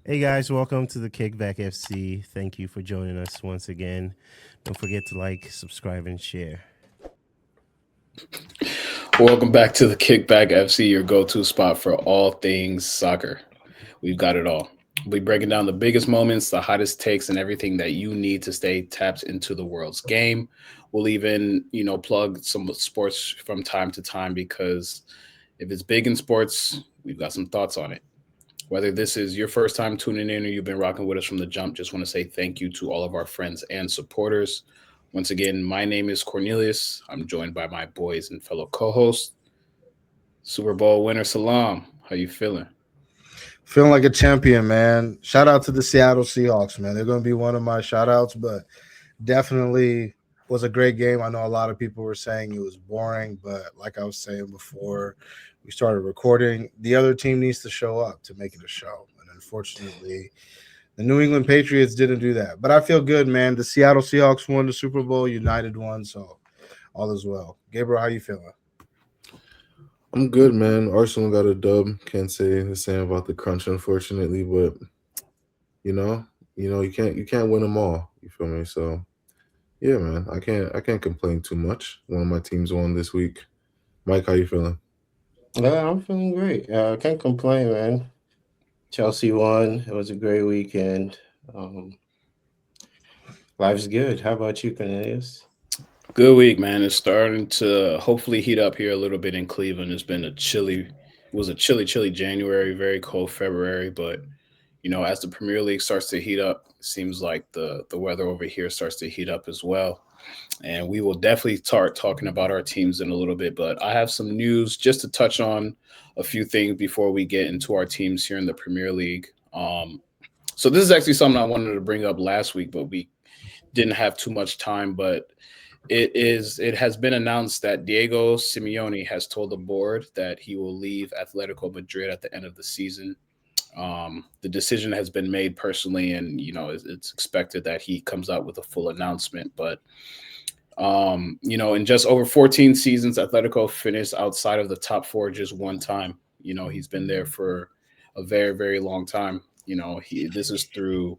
Hey guys, welcome to the KickBack FC. Thank you for joining us once again. Don't forget to like, subscribe, and share. Welcome back to the Kickback FC, your go-to spot for all things soccer. We've got it all. We'll be breaking down the biggest moments, the hottest takes, and everything that you need to stay tapped into the world's game. We'll even, plug some sports from time to time because if it's big in sports, we've got some thoughts on it. Whether this is your first time tuning in or you've been rocking with us from the jump, just want to say thank you to all of our friends and supporters. Once again, my name is Cornelius. I'm joined by my boys and fellow co-hosts, Super Bowl winner Selam. How you feeling? Feeling like a champion, man. Shout out to the Seattle Seahawks, man. They're going to be one of my shout outs, but definitely was a great game. I know a lot of people were saying it was boring, but like I was saying before we started recording, the other team needs to show up to make it a show. And unfortunately, the New England Patriots didn't do that. But I feel good, man. The Seattle Seahawks won the Super Bowl, United won, so all is well. Gabriel, how you feeling? I'm good, man. Arsenal got a dub. Can't say the same about the crunch, unfortunately, but you can't win them all. You feel me? So yeah, man. I can't complain too much. One of my teams won this week. Mike, how you feeling? Yeah, I'm feeling great. I can't complain, man. Chelsea won. It was a great weekend. Life's good. How about you, Cornelius? Good week, man. It's starting to hopefully heat up here a little bit in Cleveland. It's been chilly January, very cold February, but as the Premier League starts to heat up, it seems like the weather over here starts to heat up as well. And we will definitely start talking about our teams in a little bit, but I have some news just to touch on a few things before we get into our teams here in the Premier League. So this is actually something I wanted to bring up last week, but we didn't have too much time. But it has been announced that Diego Simeone has told the board that he will leave Atletico Madrid at the end of the season. The decision has been made personally, and it's expected that he comes out with a full announcement. But in just over 14 seasons, Atletico finished outside of the top four just one time. He's been there for a very, very long time. This is through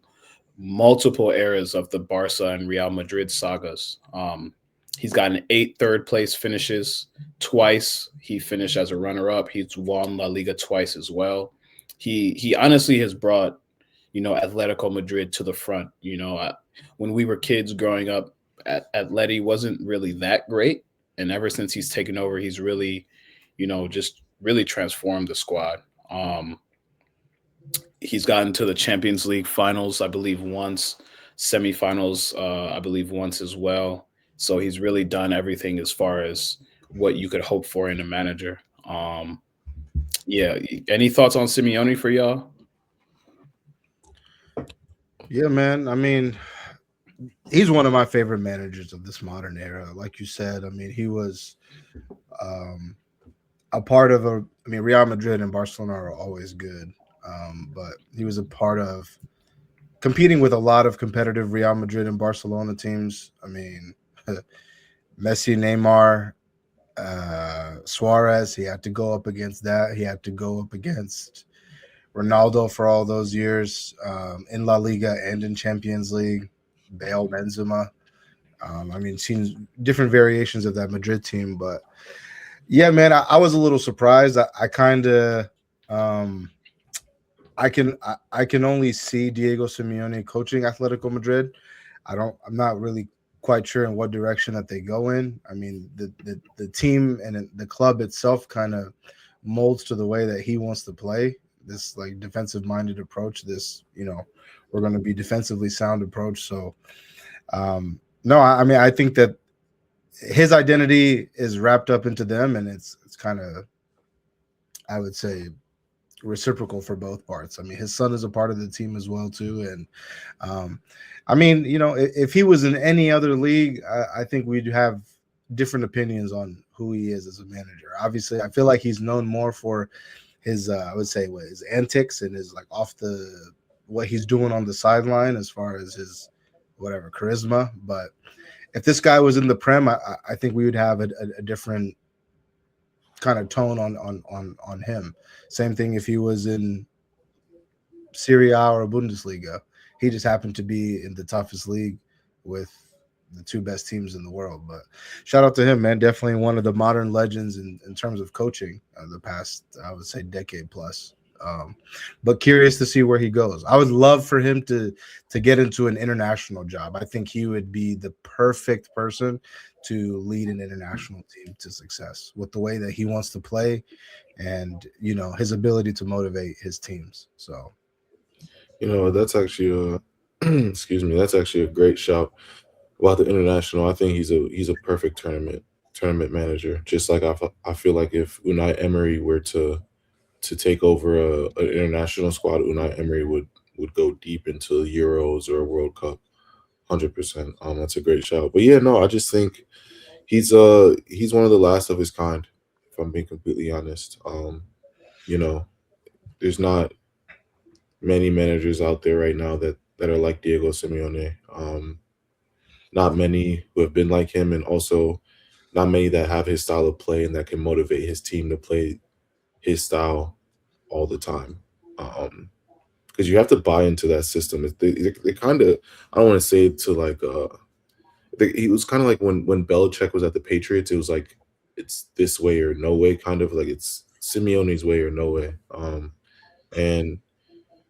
multiple eras of the Barca and Real Madrid sagas. He's gotten 8 third-place finishes twice. He finished as a runner-up. He's won La Liga twice as well. He honestly has brought, Atletico Madrid to the front. When we were kids growing up, Atleti wasn't really that great. And ever since he's taken over, he's really, just really transformed the squad. He's gotten to the Champions League finals, I believe, once, semifinals, I believe, once as well. So he's really done everything as far as what you could hope for in a manager. Yeah. Any thoughts on Simeone for y'all? Yeah, man. I mean, he's one of my favorite managers of this modern era. Like you said, I mean, he was a part of Real Madrid and Barcelona are always good. But he was a part of competing with a lot of competitive Real Madrid and Barcelona teams. I mean, Messi, Neymar, Suarez, he had to go up against that. He had to go up against Ronaldo for all those years in La Liga and in Champions League, Bale, Benzema. Seen different variations of that Madrid team. But, yeah, man, I was a little surprised. I kind of I can only see Diego Simeone coaching Atletico Madrid. I'm not really quite sure in what direction that they go in. I mean, the team and the club itself kind of molds to the way that he wants to play. This like defensive minded approach. This we're going to be defensively sound approach. So no, I think that his identity is wrapped up into them, and it's kind of, I would say, reciprocal for both parts. I mean, his son is a part of the team as well too, and if he was in any other league, I think we'd have different opinions on who he is as a manager. Obviously, I feel like he's known more for his I would say his antics and his like what he's doing on the sideline as far as his whatever charisma. But if this guy was in the Prem, I think we would have a different kind of tone on him. Same thing if he was in Serie A or Bundesliga. He just happened to be in the toughest league with the two best teams in the world. But shout out to him, man. Definitely one of the modern legends in terms of coaching the past, I would say, decade plus. But curious to see where he goes. I would love for him to get into an international job. I think he would be the perfect person to lead an international team to success with the way that he wants to play and, you know, his ability to motivate his teams. So, You know, that's actually excuse me, that's actually a great shout about the international. I think he's a perfect tournament manager. Just like I feel like if Unai Emery were to take over an international squad, Unai Emery would go deep into Euros or a World Cup, 100%. That's a great shout. But yeah, no, I just think he's one of the last of his kind, if I'm being completely honest. You know, there's not many managers out there right now that are like Diego Simeone. Not many who have been like him, and also not many that have his style of play and that can motivate his team to play his style all the time. Because you have to buy into that system. They kind of, I don't want to say it to like, it was kind of like when Belichick was at the Patriots, it was like, it's this way or no way, kind of like it's Simeone's way or no way. And,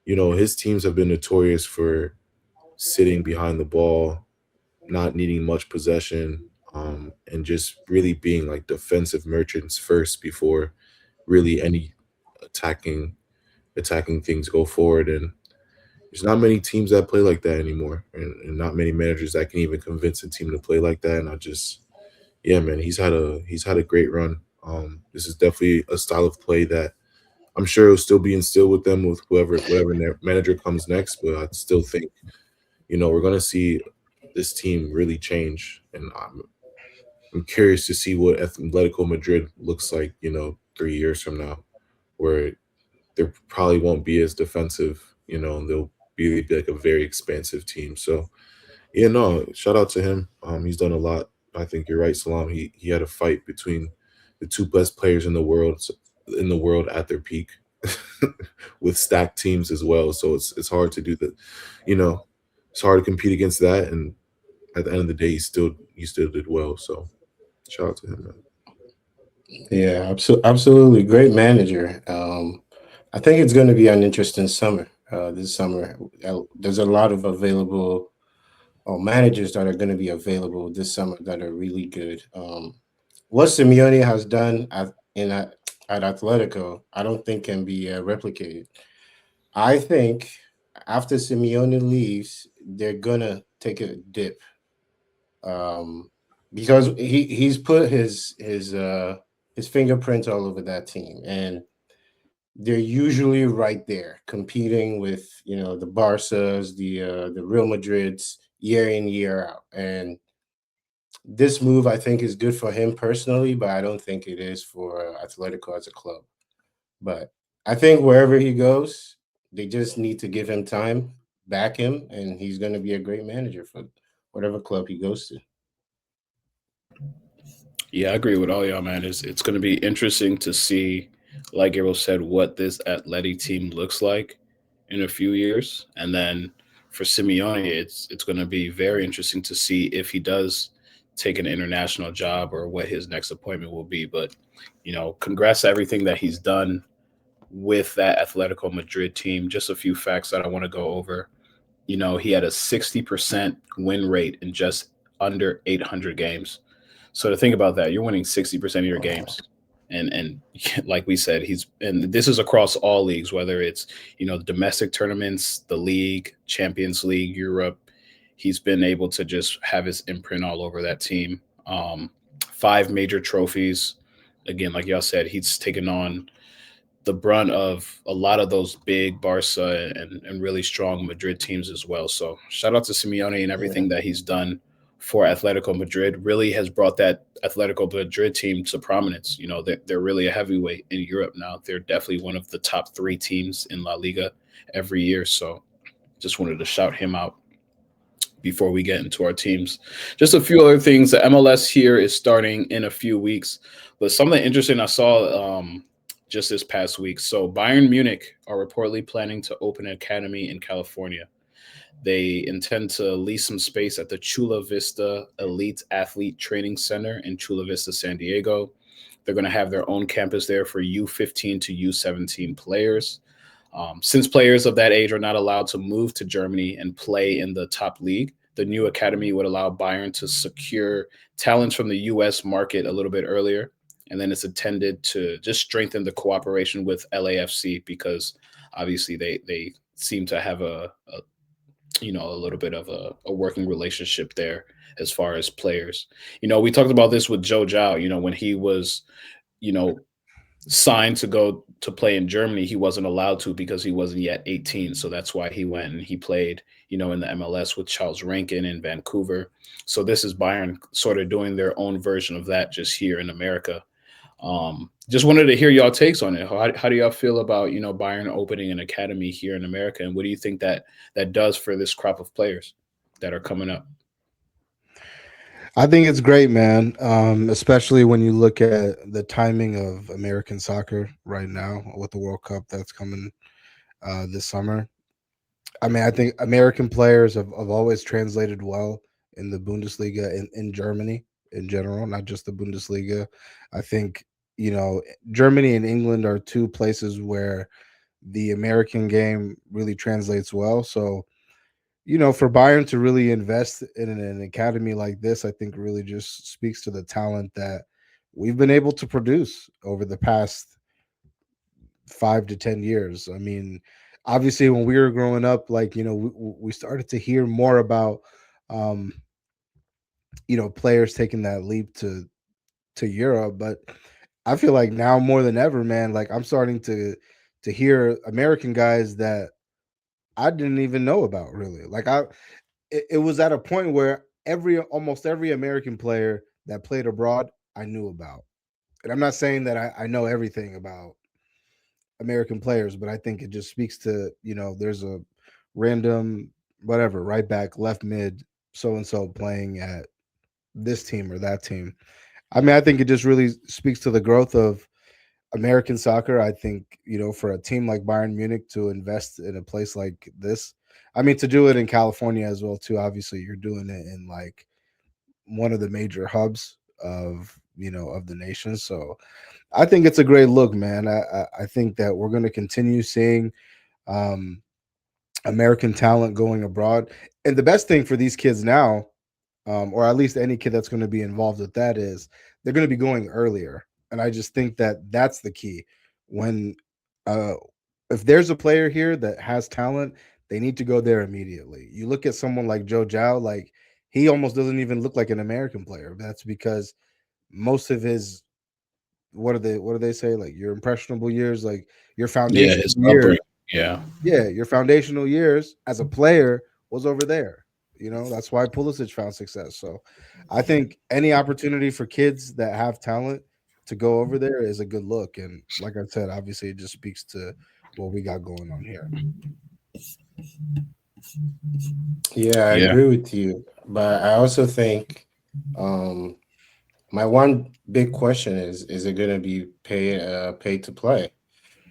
you know, his teams have been notorious for sitting behind the ball, not needing much possession, and just really being like defensive merchants first before really any attacking things go forward. And there's not many teams that play like that anymore, and not many managers that can even convince a team to play like that. And I just, yeah, man, he's had a great run. This is definitely a style of play that I'm sure will still be instilled with them with whatever manager comes next. But I still think, you know, we're gonna see this team really change, and I'm curious to see what Atletico Madrid looks like, you know, 3 years from now, where there probably won't be as defensive, you know, and they'll be like a very expansive team. So yeah, no, shout out to him. He's done a lot. I think you're right, Selam. He had a fight between the two best players in the world at their peak, with stacked teams as well. So it's hard to do that. You know, it's hard to compete against that. And at the end of the day, he still did well. So shout out to him, man. Yeah, absolutely. Great manager. I think it's going to be an interesting summer. This summer, there's a lot of available managers that are going to be available this summer that are really good. What Simeone has done at Atletico, I don't think can be replicated. I think after Simeone leaves, they're gonna take a dip, because he's put his fingerprints all over that team, and they're usually right there competing with, you know, the Barca's, the Real Madrid's year in year out. And this move, I think, is good for him personally, but I don't think it is for Atletico as a club. But I think wherever he goes, they just need to give him time, back him, and he's going to be a great manager for whatever club he goes to. Yeah, I agree with all y'all, man. It's going to be interesting to see, like Gabriel said, what this Atleti team looks like in a few years, and then for Simeone, it's going to be very interesting to see if he does take an international job or what his next appointment will be. But you know, congrats to everything that he's done with that Atletico Madrid team. Just a few facts that I want to go over. You know, he had a 60% win rate in just under 800 games. So to think about that, you're winning 60% of your games. And like we said, and this is across all leagues, whether it's, you know, domestic tournaments, the league, Champions League, Europe. He's been able to just have his imprint all over that team. 5 major trophies. Again, like y'all said, he's taken on the brunt of a lot of those big Barca and really strong Madrid teams as well. So shout out to Simeone and everything that he's done for Atletico Madrid. Really has brought that Atletico Madrid team to prominence. You know, they're really a heavyweight in Europe now. They're definitely one of the top 3 teams in La Liga every year. So just wanted to shout him out before we get into our teams. Just a few other things. The MLS here is starting in a few weeks, but something interesting I saw just this past week. So Bayern Munich are reportedly planning to open an academy in California. They intend to lease some space at the Chula Vista Elite Athlete Training Center in Chula Vista, San Diego. They're going to have their own campus there for U15 to U17 players. Since players of that age are not allowed to move to Germany and play in the top league, the new academy would allow Bayern to secure talents from the U.S. market a little bit earlier. And then it's intended to just strengthen the cooperation with LAFC because obviously they seem to have a little bit of a working relationship there as far as players. We talked about this with Joe Zhao, when he was, signed to go to play in Germany, he wasn't allowed to because he wasn't yet 18. So that's why he went and he played, in the MLS with Charles Rankin in Vancouver. So this is Bayern sort of doing their own version of that just here in America. Just wanted to hear y'all takes on it. How do y'all feel about, Bayern opening an academy here in America? And what do you think that does for this crop of players that are coming up? I think it's great, man. Especially when you look at the timing of American soccer right now with the World Cup that's coming this summer. I mean, I think American players have always translated well in the Bundesliga in Germany in general, not just the Bundesliga. I think, Germany and England are two places where the American game really translates well. So, for Bayern to really invest in an academy like this, I think really just speaks to the talent that we've been able to produce over the past 5 to 10 years. I mean, obviously when we were growing up, we started to hear more about, players taking that leap to Europe, but I feel like now more than ever, man, like I'm starting to hear American guys that I didn't even know about really. It was at a point where almost every American player that played abroad, I knew about. And I'm not saying that I know everything about American players, but I think it just speaks to, there's a random, whatever, right back, left mid, so-and-so playing at this team or that team. I mean, I think it just really speaks to the growth of American soccer. I think, for a team like Bayern Munich to invest in a place like this, I mean, to do it in California as well, too. Obviously, you're doing it in like one of the major hubs of the nation. So I think it's a great look, man. I think that we're going to continue seeing American talent going abroad. And the best thing for these kids now, or at least any kid that's going to be involved with that, is they're going to be going earlier. And I just think that that's the key. When if there's a player here that has talent, they need to go there immediately. You look at someone like Joe Zhao, like he almost doesn't even look like an American player. That's because most of his what do they say? Like your impressionable years, like your foundational years. Yeah, your foundational years as a player was over there. That's why Pulisic found success. So I think any opportunity for kids that have talent to go over there is a good look. And like I said, obviously it just speaks to what we got going on here. Yeah, I agree with you. But I also think my one big question is it going to be pay to play?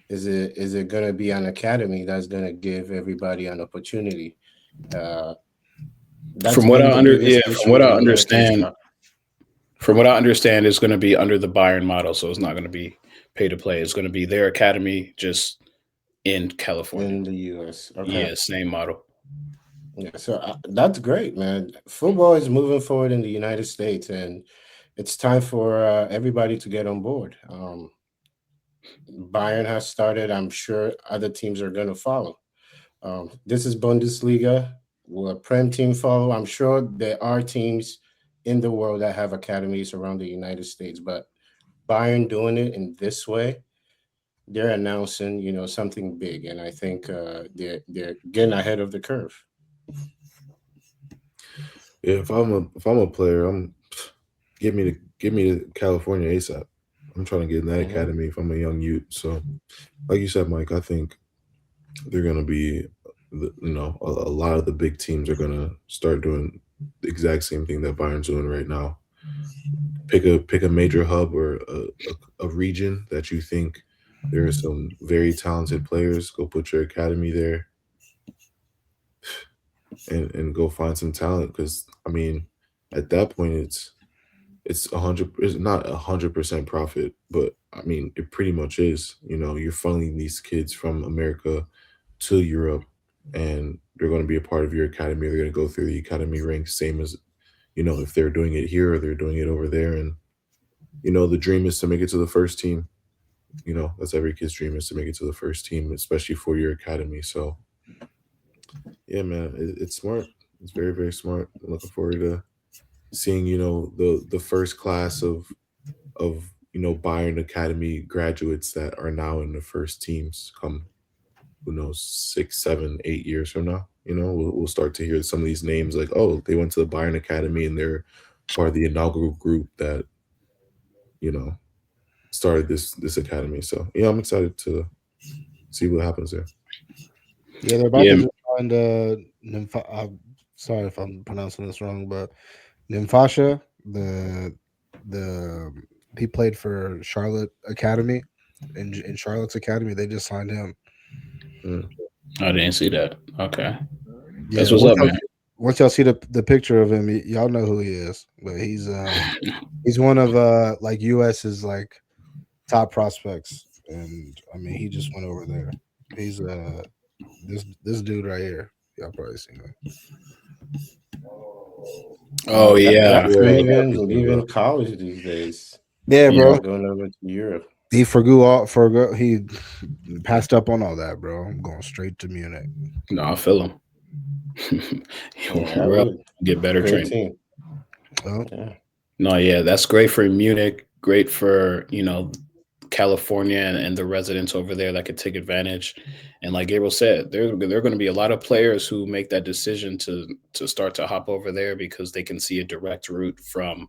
Is it going to be an academy that's going to give everybody an opportunity? From what I understand, it's going to be under the Bayern model. So it's not going to be pay to play. It's going to be their academy just in California. In the US. Okay. Yeah, same model. Yeah, so that's great, man. Football is moving forward in the United States, and it's time for everybody to get on board. Bayern has started. I'm sure other teams are going to follow. This is Bundesliga. Will a Prem team follow? I'm sure there are teams in the world that have academies around the United States, but Bayern doing it in this way, they're announcing, something big, and I think they're getting ahead of the curve. Yeah, if I'm a player, give me to California ASAP. I'm trying to get in that academy if I'm a young youth. So, like you said, Mike, I think they're gonna be, a lot of the big teams are gonna start doing the exact same thing that Bayern's doing right now. Pick a major hub or a region that you think There are some very talented players. Go put your academy there and go find some talent. Because I mean, at that point, it's not 100% profit, but I mean, it pretty much is. You're funneling these kids from America to Europe, and they're going to be a part of your academy. They're going to go through the academy ranks, same as if they're doing it here or they're doing it over there. And the dream is to make it to the first team. That's every kid's dream, is to make it to the first team, especially for your academy. So yeah, man, it's smart. It's very, very smart. I'm looking forward to seeing the first class of Bayern Academy graduates that are now in the first teams come, who knows, 6, 7, 8 years from now. We'll start to hear some of these names like, oh, they went to the Bayern Academy and they're part of the inaugural group that started this academy. So yeah, I'm excited to see what happens there. Yeah, they're about to just find sorry if I'm pronouncing this wrong, but Nimfasha, he played for Charlotte Academy. In Charlotte's Academy, they just signed him. I didn't see that. Okay. Yeah, that's what's up, man. Once y'all see the picture of him, y'all know who he is. But he's one of like US's like top prospects, and I mean he just went over there. He's this dude right here. Y'all probably seen him. Oh yeah, even college these days. Yeah, bro. Going over to Europe. He he passed up on all that, bro. I'm going straight to Munich. No, I feel him. Get better training. Well, yeah. No, yeah, that's great for Munich. Great for California and the residents over there that could take advantage. And like Gabriel said, there are going to be a lot of players who make that decision to start to hop over there because they can see a direct route from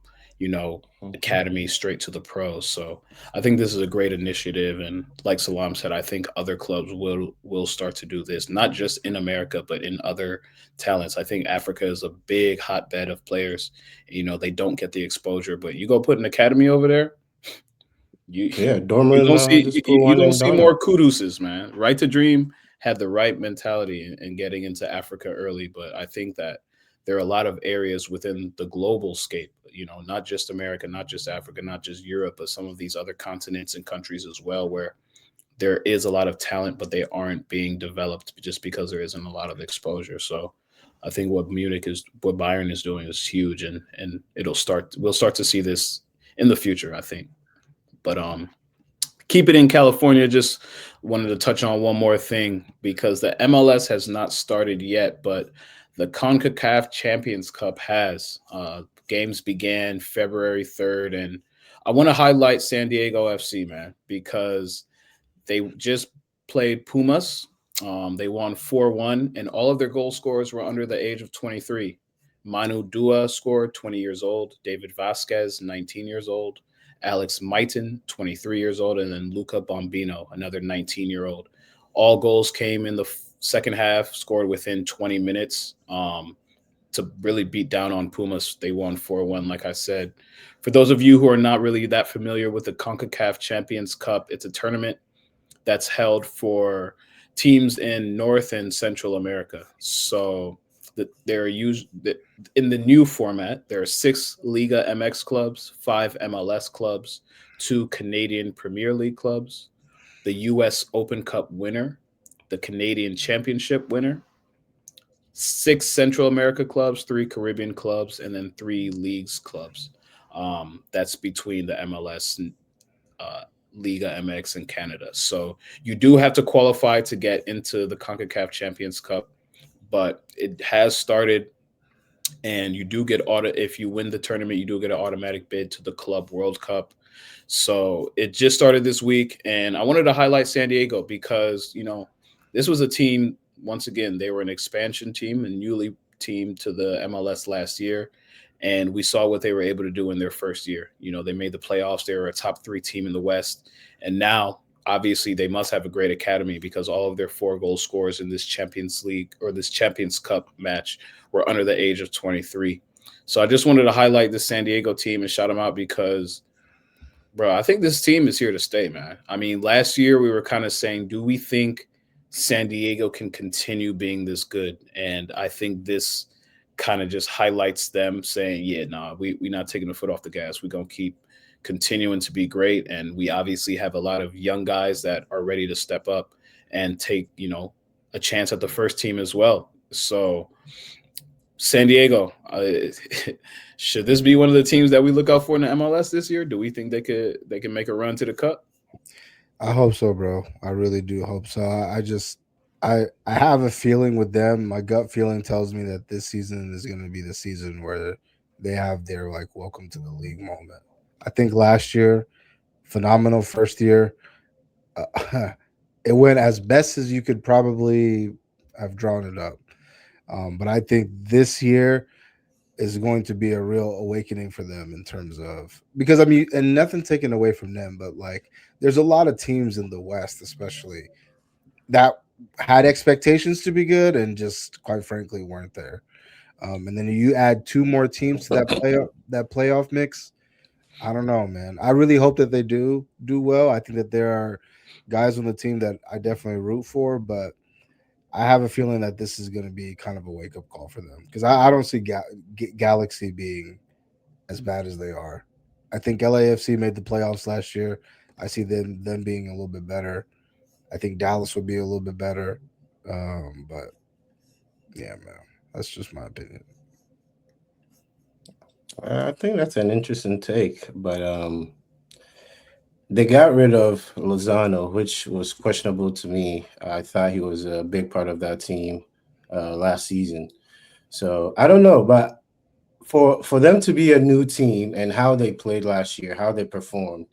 academy straight to the pros. So I think this is a great initiative, and like Selam said, I think other clubs will start to do this, not just in America but in other talents. I think Africa is a big hotbed of players. They don't get the exposure, but you go put an academy over there, you don't see more kuduses, man. Right to Dream had the right mentality in getting into Africa early, but I think that there are a lot of areas within the global scape, not just America, not just Africa, not just Europe, but some of these other continents and countries as well, where there is a lot of talent, but they aren't being developed just because there isn't a lot of exposure. So I think what Bayern is doing is huge, and we'll start to see this in the future, I think. But keep it in California. Just wanted to touch on one more thing because the MLS has not started yet, but the CONCACAF Champions Cup has. Games began February 3rd, and I want to highlight San Diego FC, man, because they just played Pumas. They won 4-1, and all of their goal scorers were under the age of 23. Manu Dua scored, 20 years old. David Vasquez, 19 years old. Alex Maitin, 23 years old, and then Luca Bombino, another 19-year-old. All goals came in the second half, scored within 20 minutes to really beat down on Pumas. They won 4-1, like I said. For those of you who are not really that familiar with the CONCACAF Champions Cup, it's a tournament that's held for teams in North and Central America. So they're used in the new format. There are 6 Liga MX clubs, 5 MLS clubs, 2 Canadian Premier League clubs, the U.S. Open Cup winner, the Canadian Championship winner, 6 Central America clubs, 3 Caribbean clubs, and then 3 leagues clubs. That's between the MLS and Liga MX in Canada. So you do have to qualify to get into the CONCACAF Champions Cup, but it has started, and you do get if you win the tournament, you do get an automatic bid to the Club World Cup. So it just started this week, and I wanted to highlight San Diego because, this was a team, once again, they were an expansion team, a newly team to the MLS last year, and we saw what they were able to do in their first year. They made the playoffs. They were a top 3 team in the West, and now obviously they must have a great academy because all of their 4 goal scorers in this Champions League or this Champions Cup match were under the age of 23. So I just wanted to highlight the San Diego team and shout them out because Bro, I think this team is here to stay, man. I mean, last year we were kind of saying, do we think San Diego can continue being this good? And I think this kind of just highlights them saying, yeah, nah, we're not taking the foot off the gas. We're going to keep continuing to be great. And we obviously have a lot of young guys that are ready to step up and take, a chance at the first team as well. So San Diego, should this be one of the teams that we look out for in the MLS this year? Do we think they can make a run to the cup? I hope so, bro. I really do hope so. I have a feeling with them. My gut feeling tells me that this season is going to be the season where they have their like welcome to the league moment. I think last year, phenomenal first year. It went as best as you could probably have drawn it up. But I think this year is going to be a real awakening for them in terms of, because I mean, and nothing taken away from them, but like there's a lot of teams in the West, especially, that had expectations to be good and just quite frankly weren't there. And then you add two more teams to that playoff mix. I don't know, man. I really hope that they do well. I think that there are guys on the team that I definitely root for, but I have a feeling that this is going to be kind of a wake up call for them because I don't see Galaxy being as bad as they are. I think LAFC made the playoffs last year. I see them being a little bit better. I think Dallas would be a little bit better. But yeah, man, that's just my opinion. I think that's an interesting take, but they got rid of Lozano, which was questionable to me. I thought he was a big part of that team last season. So I don't know, but for them to be a new team and how they played last year, how they performed,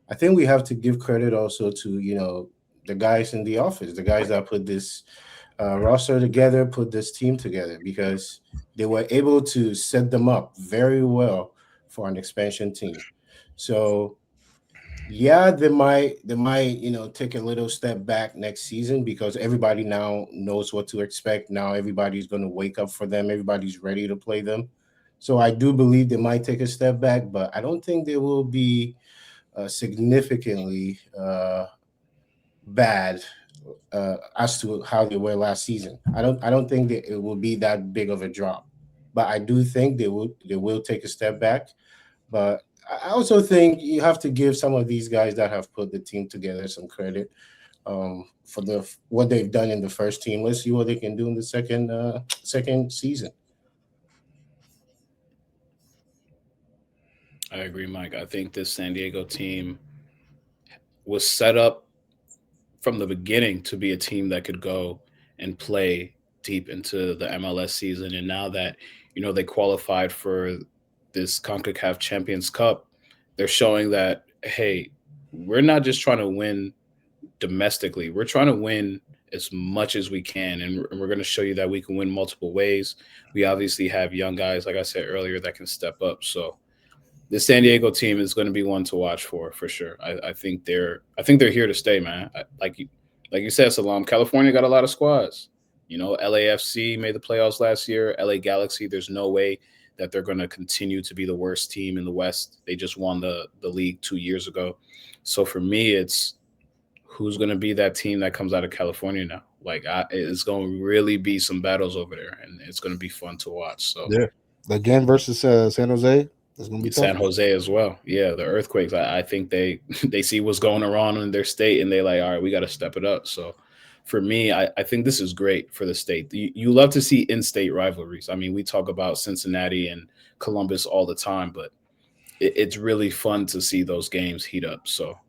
I think we have to give credit also to, the guys in the office, the guys that put this roster together, put this team together, because they were able to set them up very well for an expansion team. So yeah, they might, take a little step back next season because everybody now knows what to expect. Now everybody's going to wake up for them. Everybody's ready to play them. So I do believe they might take a step back, but I don't think they will be significantly bad as to how they were last season. I don't think that it will be that big of a drop, but I do think they will take a step back. But I also think you have to give some of these guys that have put the team together some credit for what they've done in the first team. Let's see what they can do in the second season. I agree, Mike. I think this San Diego team was set up from the beginning to be a team that could go and play deep into the MLS season. And now that, they qualified for this CONCACAF Champions Cup, they're showing that, hey, we're not just trying to win domestically. We're trying to win as much as we can. And we're going to show you that we can win multiple ways. We obviously have young guys, like I said earlier, that can step up. So the San Diego team is going to be one to watch for sure. I think they're here to stay, man. Like you said, Selam, California got a lot of squads. LAFC made the playoffs last year. LA Galaxy, there's no way that they're going to continue to be the worst team in the West. They just won the league 2 years ago. So for me, it's who's going to be that team that comes out of California now. Like it's going to really be some battles over there, and it's going to be fun to watch. So yeah, again versus San Jose. It's going to be San tough. Jose as well. Yeah, the Earthquakes. I think they see what's going around in their state, and they like, all right, we got to step it up. So for me, I think this is great for the state. You love to see in-state rivalries. I mean, we talk about Cincinnati and Columbus all the time, but it's really fun to see those games heat up. So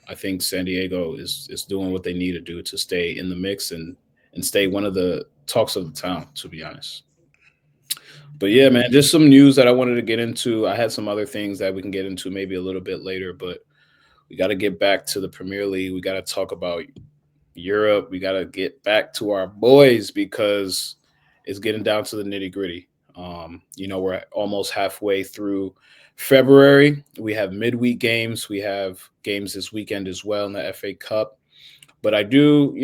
I think San Diego is doing what they need to do to stay in the mix and stay one of the talks of the town, to be honest. But yeah, man, just some news that I wanted to get into. I had some other things that we can get into maybe a little bit later, but we got to get back to the Premier League. We got to talk about Europe. We got to get back to our boys because it's getting down to the nitty gritty. We're almost halfway through February. We have midweek games. We have games this weekend as well in the FA Cup. But I do,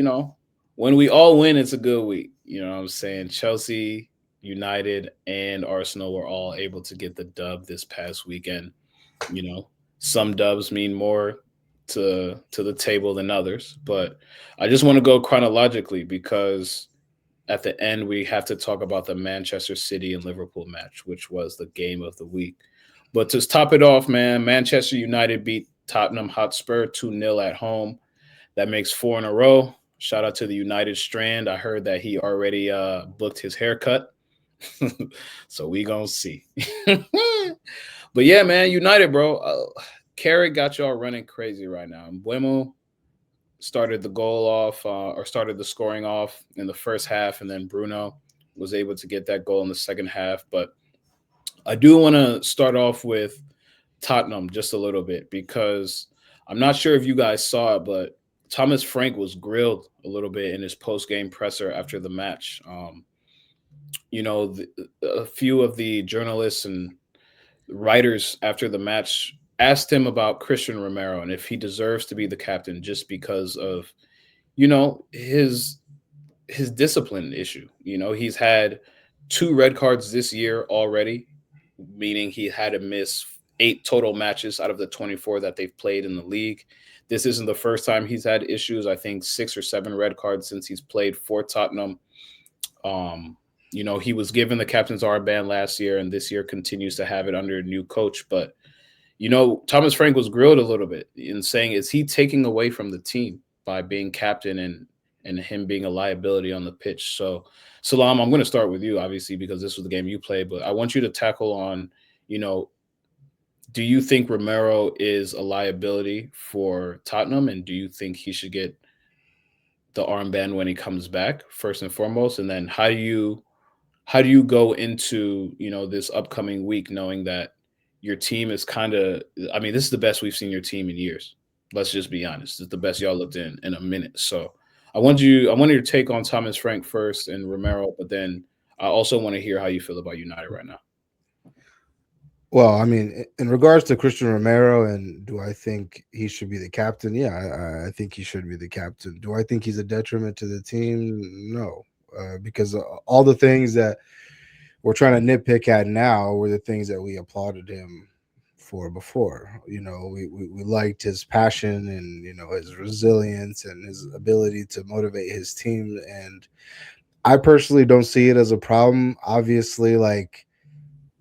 when we all win, it's a good week. You know what I'm saying? Chelsea, United, and Arsenal were all able to get the dub this past weekend. some dubs mean more to the table than others. But I just want to go chronologically because at the end we have to talk about the Manchester City and Liverpool match, which was the game of the week. But to top it off, man, Manchester United beat Tottenham Hotspur 2-0 at home. That makes 4 in a row. Shout out to the United Strand. I heard that he already booked his haircut. So we gonna see. But yeah, man, United, bro. Carrick got y'all running crazy right now. And Buemo started the goal off or started the scoring off in the first half, and then Bruno was able to get that goal in the second half. But I do want to start off with Tottenham just a little bit because I'm not sure if you guys saw it, but Thomas Frank was grilled a little bit in his post-game presser after the match. A few of the journalists and writers after the match asked him about Christian Romero and if he deserves to be the captain just because of, his discipline issue. He's had 2 red cards this year already, meaning he had to miss 8 total matches out of the 24 that they've played in the league. This isn't the first time he's had issues. I think 6 or 7 red cards since he's played for Tottenham. He was given the captain's armband last year, and this year continues to have it under a new coach. But, Thomas Frank was grilled a little bit in saying, is he taking away from the team by being captain and him being a liability on the pitch? So, Selam, I'm going to start with you, obviously, because this was the game you played. But I want you to tackle on, do you think Romero is a liability for Tottenham? And do you think he should get the armband when he comes back, first and foremost? And then how do you go into, this upcoming week knowing that your team is this is the best we've seen your team in years. Let's just be honest. It's the best y'all looked in a minute. So I wanted your take on Thomas Frank first and Romero, but then I also want to hear how you feel about United right now. Well, I mean, in regards to Christian Romero, and do I think he should be the captain? Yeah, I think he should be the captain. Do I think he's a detriment to the team? No, because all the things that we're trying to nitpick at now were the things that we applauded him for before. We liked his passion and, his resilience and his ability to motivate his team. And I personally don't see it as a problem. Obviously,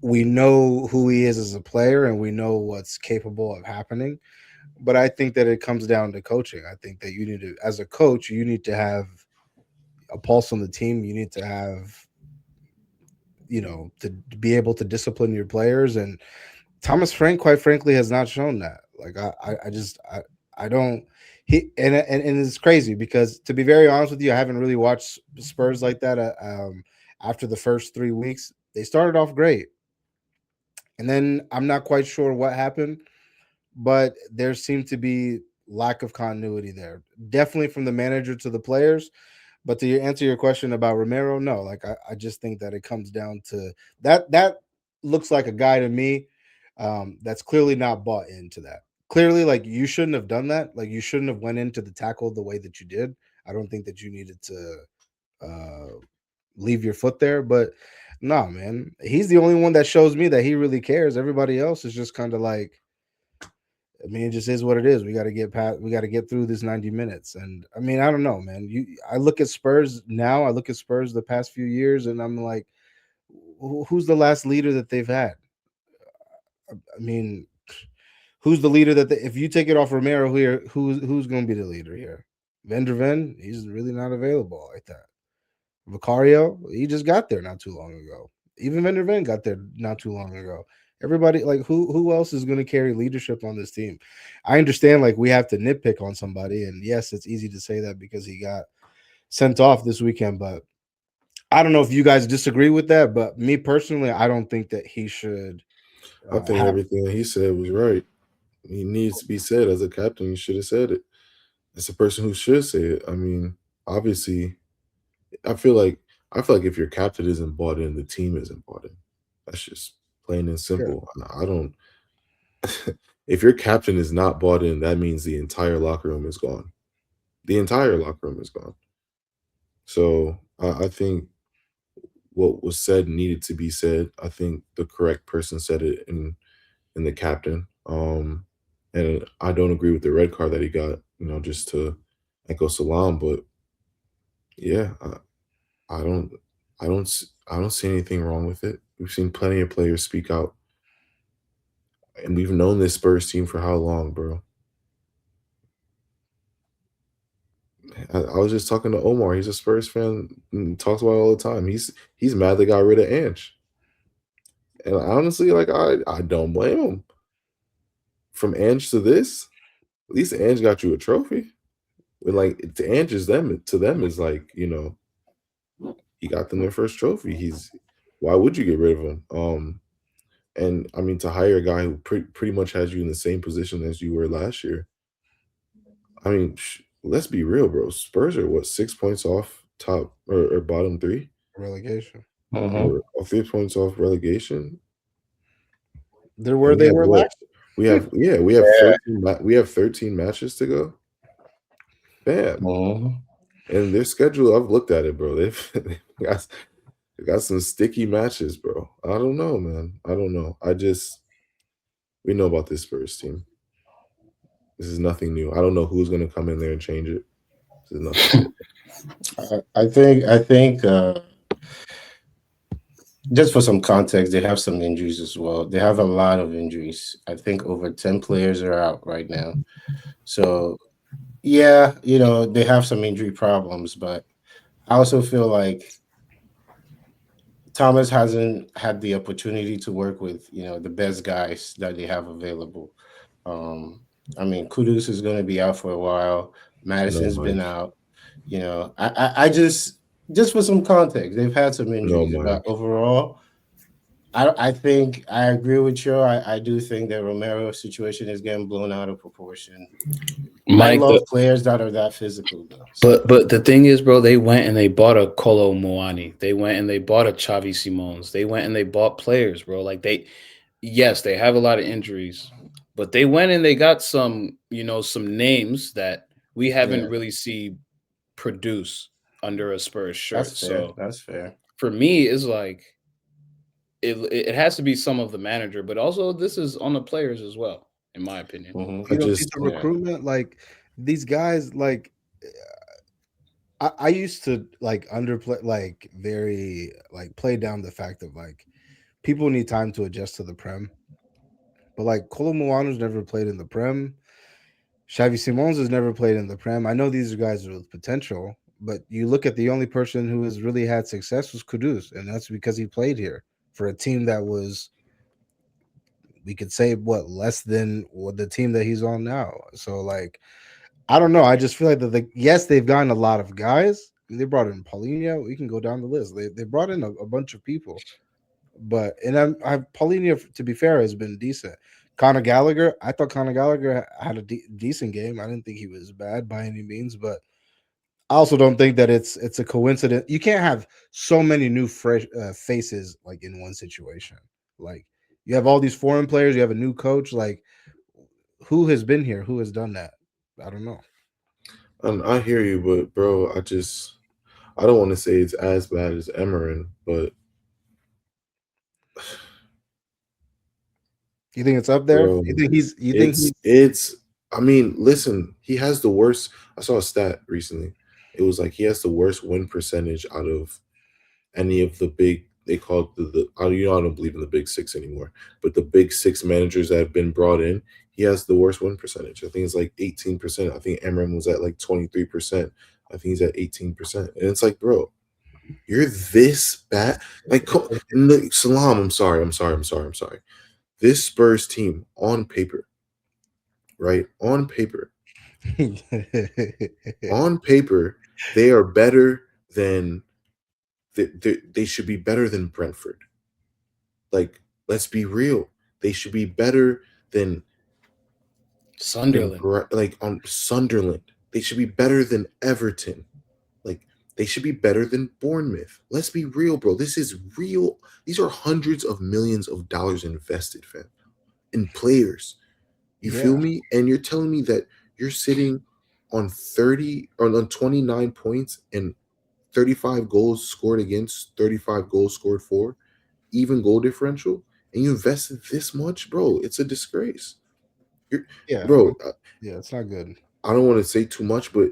we know who he is as a player and we know what's capable of happening. But I think that it comes down to coaching. I think that you need to, as a coach, you need to have a pulse on the team. You need to have, to be able to discipline your players. And Thomas Frank, quite frankly, has not shown that. I don't. And it's crazy because, to be very honest with you, I haven't really watched Spurs like that. After the first 3 weeks, they started off great. And then I'm not quite sure what happened, but there seemed to be lack of continuity there. Definitely from the manager to the players. But to answer your question about Romero, no, I just think that it comes down to that. That looks like a guy to me that's clearly not bought into that. Clearly, you shouldn't have done that. You shouldn't have went into the tackle the way that you did. I don't think that you needed to leave your foot there, but no, man, he's the only one that shows me that he really cares. Everybody else is just kind of it just is what it is. We got to get through this 90 minutes. And I don't know, man. I look at Spurs now. I look at Spurs the past few years, and I'm like, who's the last leader that they've had? Who's the leader that if you take it off Romero here, who's going to be the leader here? Van der Ven, he's really not available like that. Vicario, he just got there not too long ago. Even Van der Ven got there not too long ago. Everybody, who else is going to carry leadership on this team? I understand, we have to nitpick on somebody, and yes, it's easy to say that because he got sent off this weekend, but I don't know if you guys disagree with that, but me personally, I don't think that he should. I think everything he said was right. He needs to be said as a captain. You should have said it. It's a person who should say it. Obviously, I feel like if your captain isn't bought in, the team isn't bought in. That's just plain and simple. Yeah. I don't. If your captain is not bought in, that means the entire locker room is gone. The entire locker room is gone. So I think what was said needed to be said. I think the correct person said it in the captain. And I don't agree with the red card that he got, just to echo Selam, but yeah, I don't I don't see anything wrong with it. We've seen plenty of players speak out. And we've known this Spurs team for how long, bro? I was just talking to Omar. He's a Spurs fan and talks about it all the time. He's mad they got rid of Ange. And honestly, like I don't blame him. From Ange to this, at least Ange got you a trophy. When like to Ange is them to them is like, he got them their first trophy. Why would you get rid of him? And I mean to hire a guy who pretty much has you in the same position as you were last year. I mean, let's be real, bro. Spurs are what, 6 points off top or bottom 3 relegation, or 3 points off relegation. They're where they were last. We have 13 matches to go. Bam. And their schedule, I've looked at it, bro. They've got some sticky matches, bro. I don't know, man. I don't know. We know about this Spurs team. This is nothing new. I don't know who's going to come in there and change it. This is nothing new. I think just for some context, they have some injuries as well. They have a lot of injuries. I think over 10 players are out right now. So, yeah, they have some injury problems, but I also feel like Thomas hasn't had the opportunity to work with, the best guys that they have available. I mean, Kudus is going to be out for a while. Madison's been out. I just for some context, they've had some injuries. But overall, I think I agree with you. I do think the Romero situation is getting blown out of proportion. I love players that are that physical, though. So. But the thing is, bro, they went and they bought a Kolo Muani. They went and they bought a Xavi Simons. They went and they bought players, bro. Like they have a lot of injuries, but they went and they got some, some names that we haven't really seen produce under a Spurs shirt. That's fair. For me, it's like it has to be some of the manager, but also this is on the players as well, in my opinion. Mm-hmm. The recruitment, like these guys, like I used to like underplay, like very like play down the fact of like people need time to adjust to the Prem. But like Kolo Muanu's never played in the Prem. Xavi Simons has never played in the Prem. I know these guys are with potential, but you look at the only person who has really had success was Kudus, and that's because he played here for a team that was, we could say, less than the team that he's on now. So like, I don't know. I just feel like that they've gotten a lot of guys. They brought in Paulinho. We can go down the list. They brought in a bunch of people. But Paulinho, to be fair, has been decent. Conor Gallagher, I thought Conor Gallagher had a decent game. I didn't think he was bad by any means, but I also don't think that it's a coincidence. You can't have so many new fresh faces like in one situation. Like you have all these foreign players, you have a new coach. Like who has been here? Who has done that? I don't know. I hear you, but bro, I don't want to say it's as bad as Emerin, but. You think it's up there? Bro, you think it's I mean, listen, he has the worst. I saw a stat recently. It was like he has the worst win percentage out of any of the big, they call it I don't believe in the big six anymore, but the big six managers that have been brought in, he has the worst win percentage. I think it's like 18%. I think Emran was at like 23%. I think he's at 18%. And it's like, bro, you're this bad. Like, Salam, I'm sorry. This Spurs team on paper, right? On paper, they are better than they should be better than Brentford. Like, let's be real. They should be better than Sunderland. On Sunderland. They should be better than Everton. Like, they should be better than Bournemouth. Let's be real, bro. This is real. These are hundreds of millions of dollars invested, fam, in players. You feel me? And you're telling me that you're sitting on 29 points and 35 goals scored against, 35 goals scored for, even goal differential, and you invested this much, bro. It's a disgrace. Yeah, Bro, yeah, it's not good. I don't want to say too much, but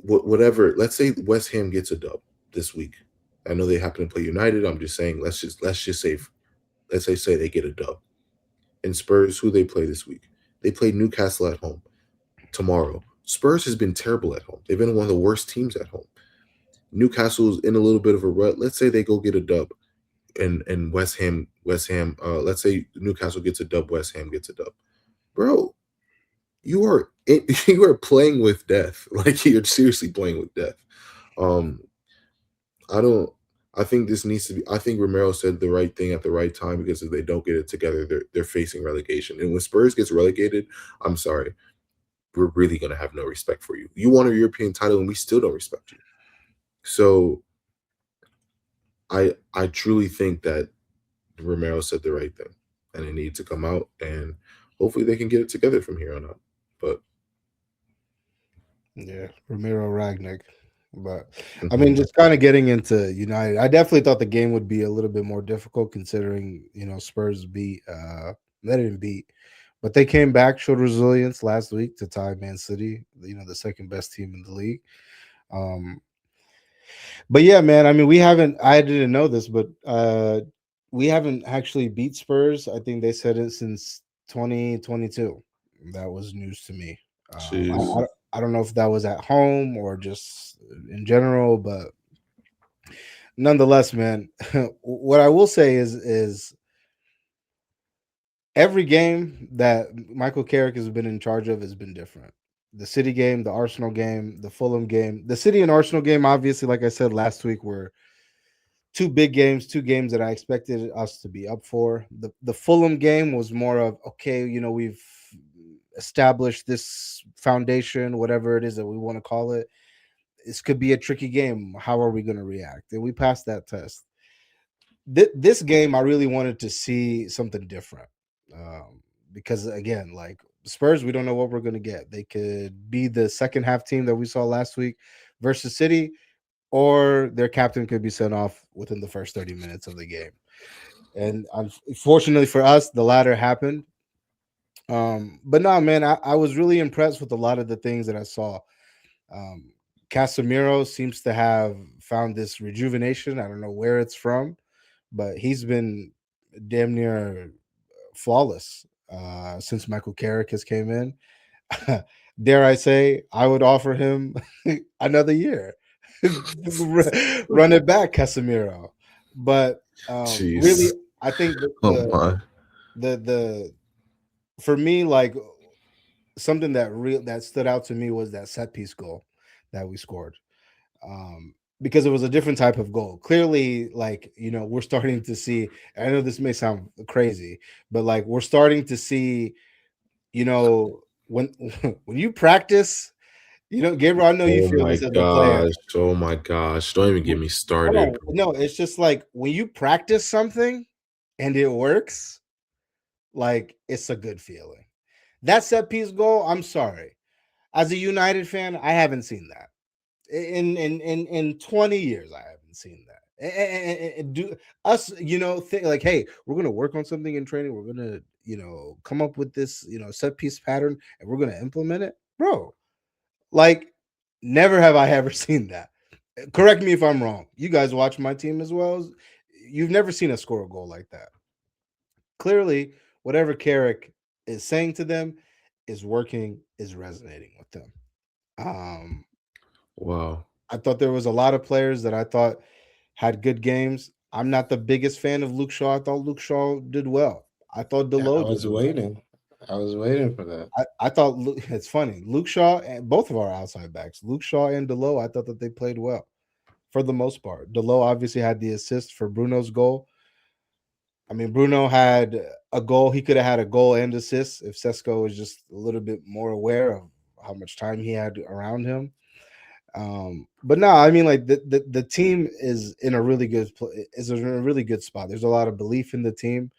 whatever. Let's say West Ham gets a dub this week. I know they happen to play United. I'm just saying. Let's just say they get a dub. And Spurs, who they play this week? They play Newcastle at home tomorrow. Spurs has been terrible at home. They've been one of the worst teams at home. Newcastle's in a little bit of a rut. Let's say they go get a dub, and West Ham. Let's say Newcastle gets a dub. West Ham gets a dub. Bro, you are playing with death. Like, you're seriously playing with death. I think this needs to be. I think Romero said the right thing at the right time, because if they don't get it together, they're facing relegation. And when Spurs gets relegated, I'm sorry, we're really gonna have no respect for you. You won a European title, and we still don't respect you. So, I truly think that Romero said the right thing, and they need to come out, and hopefully they can get it together from here on out. But yeah, Romero Ragnick. But I mean, just kind of getting into United, I definitely thought the game would be a little bit more difficult, considering Spurs beat they didn't beat, but they came back, showed resilience last week to tie Man City, the second best team in the league. But yeah, man, I mean, I didn't know this, but we haven't actually beat Spurs. I think they said it since 2022. That was news to me. I don't know if that was at home or just in general, but nonetheless, man, what I will say is every game that Michael Carrick has been in charge of has been different. The City game, the Arsenal game, the Fulham game, the City and Arsenal game, obviously, like I said last week, were two big games, two games that I expected us to be up for. The Fulham game was more of, okay, we've established this foundation, whatever it is that we want to call it. This could be a tricky game. How are we going to react? And we passed that test. This game, I really wanted to see something different, because again, like Spurs, we don't know what we're going to get. They could be the second half team that we saw last week versus City, or their captain could be sent off within the first 30 minutes of the game. And unfortunately for us, the latter happened. But no, man, I was really impressed with a lot of the things that I saw. Casemiro seems to have found this rejuvenation. I don't know where it's from, but he's been damn near flawless since Michael Carrick has came in. Dare I say, I would offer him another year. Run it back, Casemiro. But really, I think the for me, like, something that stood out to me was that set piece goal that we scored, because it was a different type of goal. Clearly, like, we're starting to see. I know this may sound crazy, but like, we're starting to see, when you practice. Gabriel, I know you feel this as a player. Oh my gosh. Don't even get me started. No, it's just like when you practice something and it works, like, it's a good feeling. That set piece goal, I'm sorry. As a United fan, I haven't seen that. In 20 years, I haven't seen that. And do us, think like, hey, we're gonna work on something in training. We're gonna, come up with this, set piece pattern, and we're gonna implement it, bro. Like, never have I ever seen that. Correct me if I'm wrong. You guys watch my team as well. You've never seen us score a goal like that. Clearly, whatever Carrick is saying to them is working, is resonating with them. Wow. I thought there was a lot of players that I thought had good games. I'm not the biggest fan of Luke Shaw. I thought Luke Shaw did well. I thought Delot. I was waiting. I was waiting for that. I thought it's funny. Luke Shaw and both of our outside backs, Luke Shaw and Delot, I thought that they played well for the most part. Delot obviously had the assist for Bruno's goal. I mean, Bruno had a goal. He could have had a goal and assist if Sesko was just a little bit more aware of how much time he had around him. But no, I mean, like, the team is in a really good spot. There's a lot of belief in the team.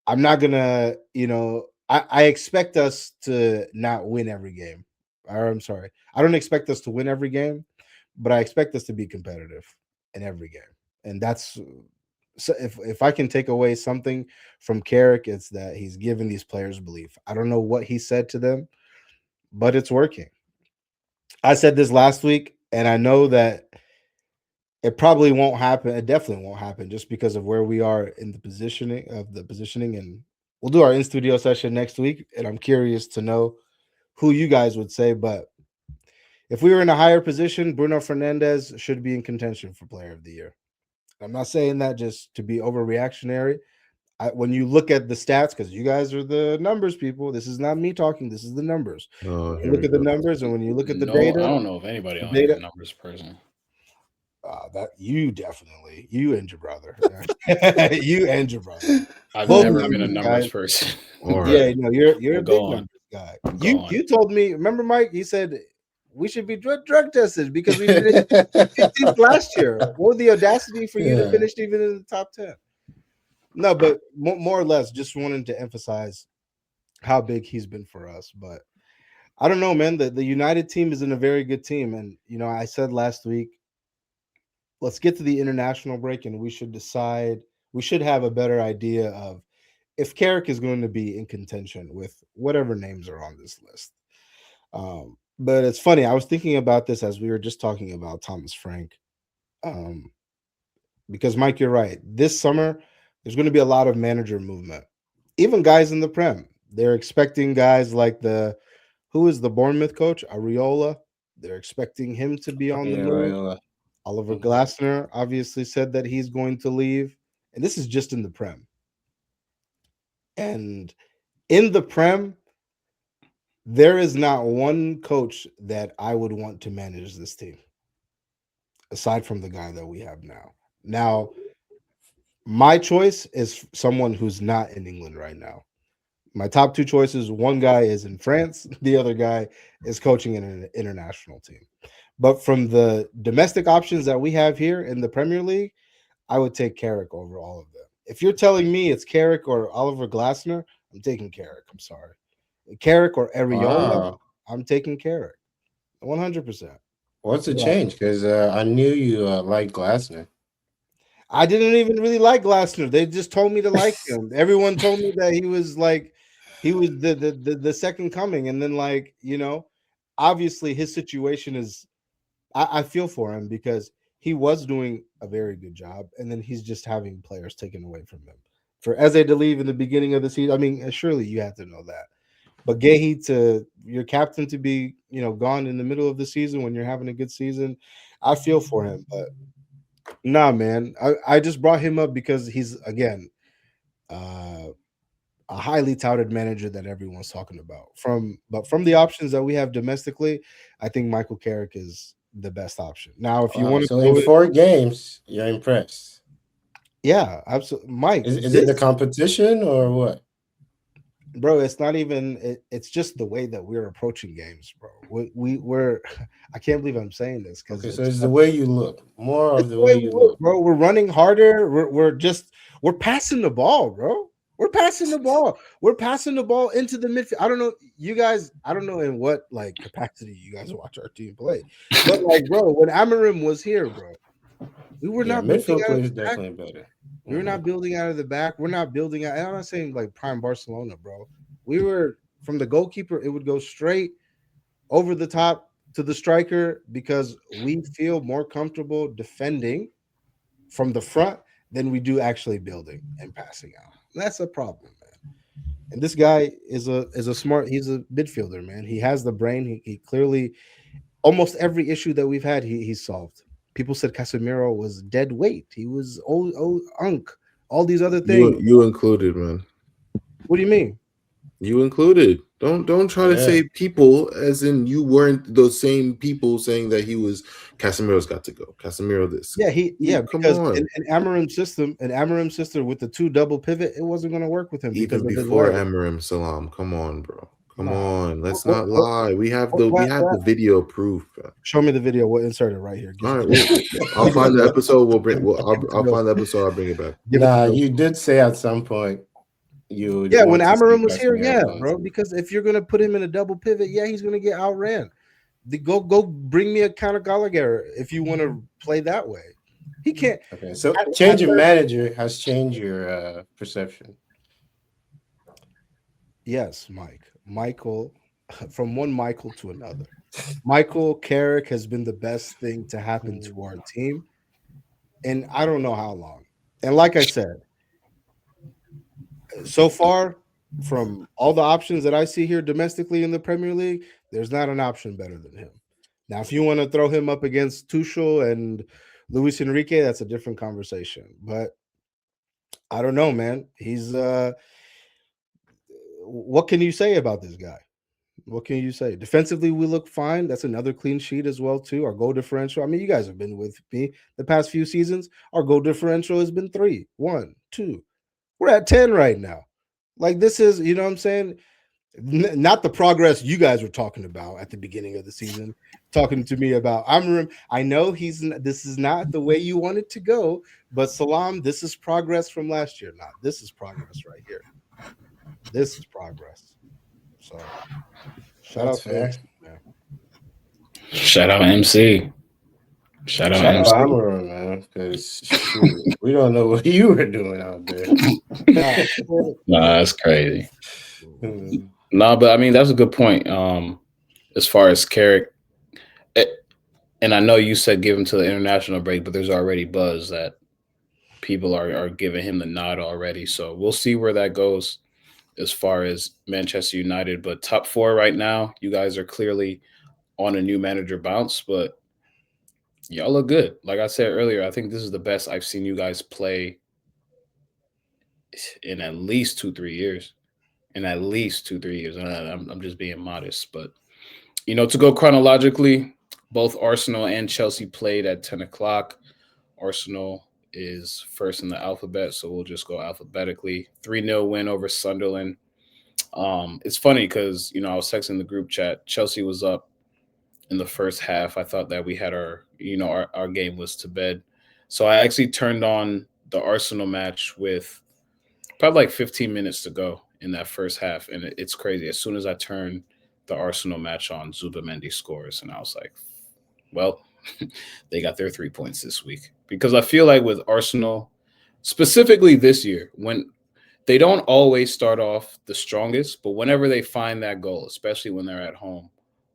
I'm not gonna, I expect us to not win every game. Or, I'm sorry, I don't expect us to win every game, but I expect us to be competitive in every game, and that's so if I can take away something from Carrick, it's that he's giving these players belief. I don't know what he said to them, but it's working. I said this last week, and I know that it probably won't happen. It definitely won't happen just because of where we are in the positioning. And we'll do our in-studio session next week, and I'm curious to know who you guys would say. But if we were in a higher position, Bruno Fernandes should be in contention for Player of the Year. I'm not saying that just to be overreactionary. When you look at the stats, because you guys are the numbers people, this is not me talking. This is the numbers. Oh, You look at the numbers, and when you look at the No, data, I don't know if anybody on data- the numbers person. that you definitely, you and your brother, you and your brother. I've Both never been a numbers, numbers guys. person. All right. Yeah, no, you're a Go big on. numbers guy. Go on. You told me, remember, Mike? You said we should be drug tested because we finished 15th last year. What was the audacity for you to Yeah. finish even in the top 10? No, but more or less, just wanted to emphasize how big he's been for us. But I don't know, man. The United team is in a very good team, and I said last week, let's get to the international break, and we should decide. We should have a better idea of if Carrick is going to be in contention with whatever names are on this list. But it's funny. I was thinking about this as we were just talking about Thomas Frank. Because, Mike, you're right. This summer, there's going to be a lot of manager movement. Even guys in the Prem. They're expecting guys like who is the Bournemouth coach? Areola. They're expecting him to be on the move. Oliver Glasner obviously said that he's going to leave. And this is just in the Prem. And in the Prem, there is not one coach that I would want to manage this team, aside from the guy that we have now. Now, my choice is someone who's not in England right now. My top two choices, one guy is in France, the other guy is coaching in an international team. But from the domestic options that we have here in the Premier League, I would take Carrick over all of them. If you're telling me it's Carrick or Oliver Glasner, I'm taking Carrick. I'm sorry. Carrick or Areola, Wow. I'm taking Carrick. 100%. What's the Yeah. change? Because I knew you liked Glasner. I didn't even really like Glasner. They just told me to like him. Everyone told me that he was the second coming. And then obviously his situation is I feel for him because he was doing a very good job, and then he's just having players taken away from him. For Eze to leave in the beginning of the season, I mean, surely you have to know that. But Gehi to your captain to be, gone in the middle of the season when you're having a good season, I feel for him. But nah, man, I just brought him up because he's again a highly touted manager that everyone's talking about. But from the options that we have domestically, I think Michael Carrick is the best option. Now, if you want to, so in 4 games, you're impressed. Yeah, absolutely, Mike. Is it the competition or what? Bro, it's not even. It's just the way that we're approaching games, bro. We're. I can't believe I'm saying this because so it's the way you look. More of the way you look, bro. We're running harder. We're passing the ball, bro. We're passing the ball. We're passing the ball into the midfield. I don't know, you guys. I don't know in what capacity you guys watch our team play, but bro, when Amarim was here, bro, we were not midfield play is definitely better. We were not building out of the back. We're not building out. I'm not saying prime Barcelona, bro. We were from the goalkeeper. It would go straight over the top to the striker because we feel more comfortable defending from the front than we do actually building and passing out. That's a problem, man. And this guy is a smart. He's a midfielder, man. He has the brain. He clearly almost every issue that we've had, he's solved. People said Casemiro was dead weight. He was old unk. All these other things. You included, man. What do you mean? You included. Don't try to say people as in you weren't those same people saying that Casemiro's got to go. Casemiro this. Yeah, because in Amarim's system with the 2 double pivot, it wasn't going to work with him. Even before Amarim, Selam. Come on, bro. Come on, let's not lie. We have the video proof. Show me the video. We'll insert it right here. All right, I'll find the episode. I'll find the episode. I'll bring it back. You did say at some point when Amarim was here, bro. Because if you're gonna put him in a double pivot, he's gonna get outran. Go bring me a counter Gallagher if you want to play that way. He can't. Okay, so changing manager has changed your perception. Yes, Michael, from one Michael to another. Michael Carrick has been the best thing to happen to our team, and I don't know how long. And like I said, so far, from all the options that I see here domestically in the Premier League, there's not an option better than him. Now, if you want to throw him up against Tuchel and Luis Enrique, that's a different conversation. But I don't know, man. He's what can you say about this guy? What can you say? Defensively, we look fine. That's another clean sheet as well, too. Our goal differential. I mean, you guys have been with me the past few seasons. Our goal differential has been 3, 1, 2. We're at 10 right now. Like, this is, you know what I'm saying? Not the progress you guys were talking about at the beginning of the season, talking to me about. I know this is not the way you want it to go, but Selam, this is progress from last year. Not this is progress right here. This is progress. So shout out to MC, man. Shout out MC. Shout out MC. Romero, man, because we don't know what you were doing out there. Nah, that's crazy. No, but I mean that's a good point. As far as Carrick, and I know you said give him to the international break, but there's already buzz that people are giving him the nod already. So we'll see where that goes as far as Manchester United. But top 4 right now, you guys are clearly on a new manager bounce, but y'all look good. Like I said earlier, I think this is the best I've seen you guys play in at least 2-3 years. And I'm just being modest, but to go chronologically, both Arsenal and Chelsea played at 10 o'clock. Arsenal is first in the alphabet, so we'll just go alphabetically. 3-0 win over Sunderland. It's funny because I was texting the group chat. Chelsea was up in the first half. I thought that we had our game was to bed, so I actually turned on the Arsenal match with probably like 15 minutes to go in that first half, and it's crazy. As soon as I turned the Arsenal match on, Zubamendi scores, and I was like, well, they got their 3 points this week. Because I feel like with Arsenal, specifically this year, when they don't always start off the strongest, but whenever they find that goal, especially when they're at home,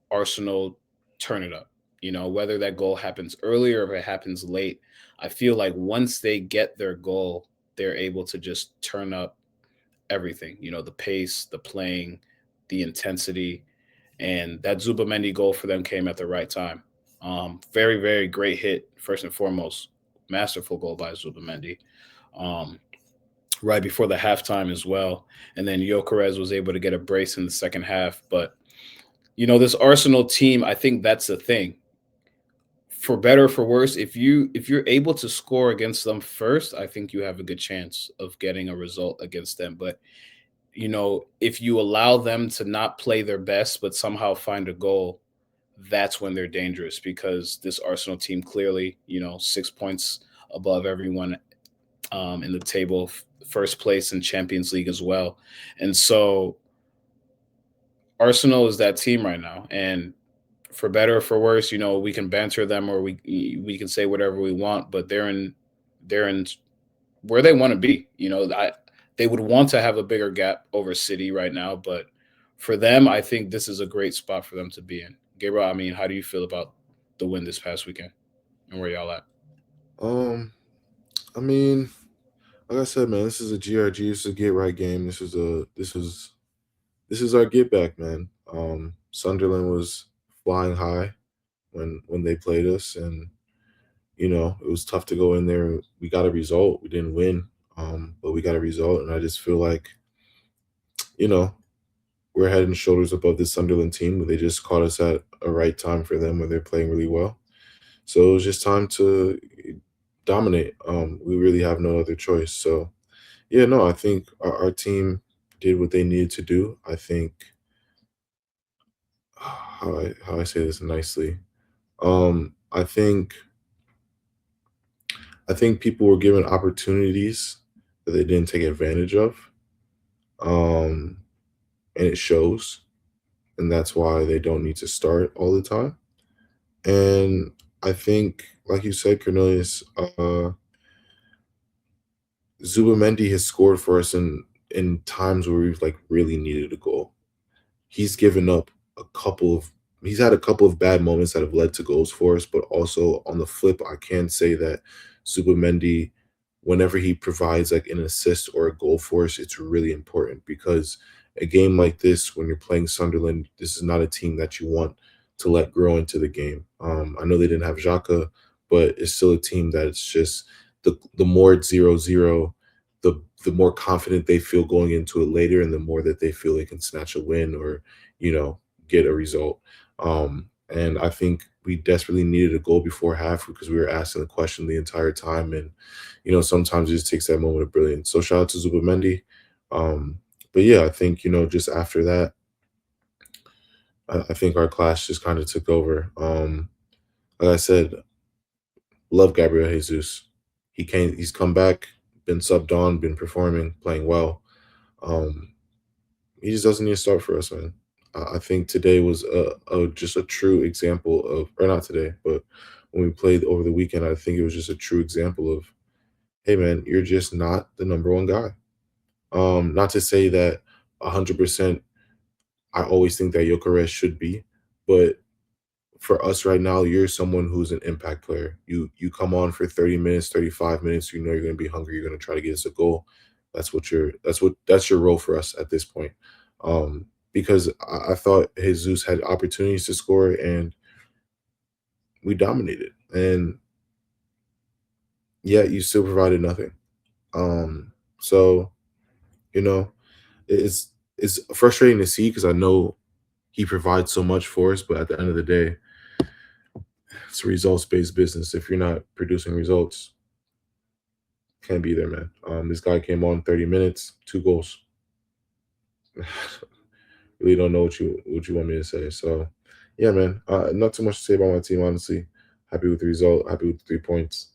Arsenal turn it up. Whether that goal happens early or if it happens late, I feel like once they get their goal, they're able to just turn up everything, the pace, the playing, the intensity, and that Zubamendi goal for them came at the right time. Very, very great hit, first and foremost. Masterful goal by Zubamendi. Right before the halftime as well. And then Gyökeres was able to get a brace in the second half. But, this Arsenal team, I think that's the thing. For better or for worse, if you're able to score against them first, I think you have a good chance of getting a result against them. But, if you allow them to not play their best but somehow find a goal, that's when they're dangerous, because this Arsenal team clearly, 6 points above everyone in the table, first place in Champions League as well. And so Arsenal is that team right now. And for better or for worse, we can banter them or we can say whatever we want, but they're in where they want to be. They would want to have a bigger gap over City right now, but for them, I think this is a great spot for them to be in. Gabriel, I mean, how do you feel about the win this past weekend and where y'all at? I mean, like I said, man, this is a GRG. This is a get right game. This is our get back, man. Sunderland was flying high when they played us, and it was tough to go in there. We got a result. We didn't win, but we got a result, and I just feel like we're head and shoulders above this Sunderland team. They just caught us at a right time for them when they're playing really well. So it was just time to dominate. We really have no other choice. So, yeah, no, I think our team did what they needed to do. I think how I say this nicely. I think people were given opportunities that they didn't take advantage of. And it shows. And that's why they don't need to start all the time. And I think, like you said, Cornelius, Zubamendi has scored for us in times where we've like really needed a goal. He's given up he's had a couple of bad moments that have led to goals for us, but also on the flip, I can say that Zubamendi, whenever he provides like an assist or a goal for us, it's really important because a game like this, when you're playing Sunderland, this is not a team that you want to let grow into the game. I know they didn't have Xhaka, but it's still a team that it's just the more it's 0-0, the more confident they feel going into it later, and the more that they feel they can snatch a win or get a result. And I think we desperately needed a goal before half because we were asking the question the entire time, and sometimes it just takes that moment of brilliance. So shout out to Zubamendi. But yeah, I think just after that, I think our class just kind of took over. Like I said, love Gabriel Jesus. He's come back, been subbed on, been performing, playing well. He just doesn't need to start for us, man. I think today was just a true example of, or not today, but when we played over the weekend, I think it was just a true example of, hey, man, you're just not the number one guy. Not to say that 100%. I always think that Gyökeres should be, but for us right now, you're someone who's an impact player. You come on for 30 minutes, 35 minutes, you're going to be hungry, you're going to try to get us a goal. That's your role for us at this point. Because I thought Jesus had opportunities to score and we dominated. And yeah, you still provided nothing. So, it's frustrating to see because I know he provides so much for us, but at the end of the day, it's a results-based business. If you're not producing results, can't be there, man. This guy came on 30 minutes, 2 goals. Really don't know what you want me to say. So, yeah, man. Not too much to say about my team, honestly. Happy with the result. Happy with the 3 points.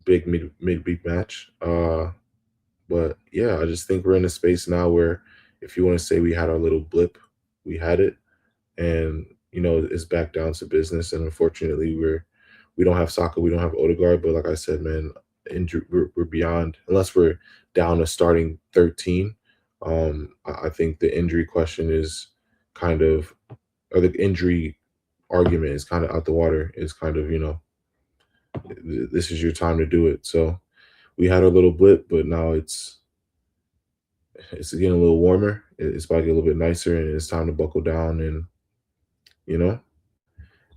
Big midweek match. But yeah, I just think we're in a space now where if you want to say we had our little blip, we had it, and it's back down to business. And unfortunately, we don't have Saka, we don't have Odegaard. But like I said, man, we're beyond, unless we're down to starting 13. I think the injury question is kind of, or the injury argument is kind of out the water. It's kind of this is your time to do it. So we had a little blip, but now it's getting a little warmer. It's about to get a little bit nicer, and it's time to buckle down. And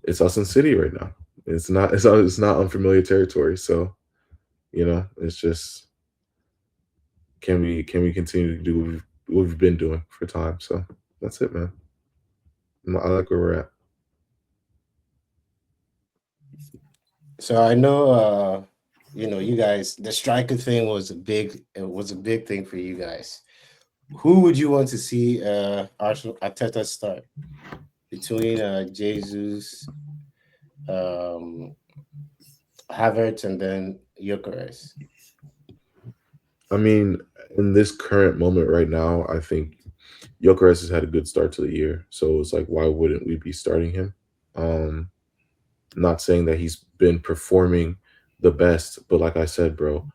it's us in City right now. It's not unfamiliar territory. So it's just, can we continue to do what we've been doing for time? So that's it, man. I like where we're at. So I know, you guys, the striker thing was a big thing for you guys. Who would you want to see Arteta start between Jesus, Havertz, and then Gyökeres? I mean, in this current moment right now, I think Gyökeres has had a good start to the year. So it's like, why wouldn't we be starting him? Not saying that he's been performing the best, but like I said, bro,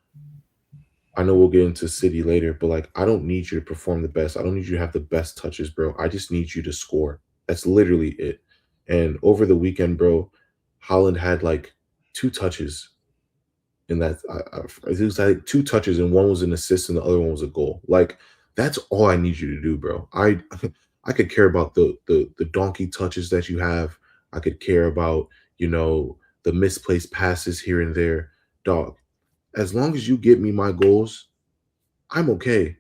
I know we'll get into City later, but like, I don't need you to perform the best. I don't need you to have the best touches, bro. I just need you to score. That's literally it. And over the weekend, bro, Haaland had like 2 touches in that. It was like 2 touches, and one was an assist and the other one was a goal. Like, that's all I need you to do, bro. I could care about the donkey touches that you have. I could care about, the misplaced passes here and there. Dog, as long as you get me my goals, I'm okay.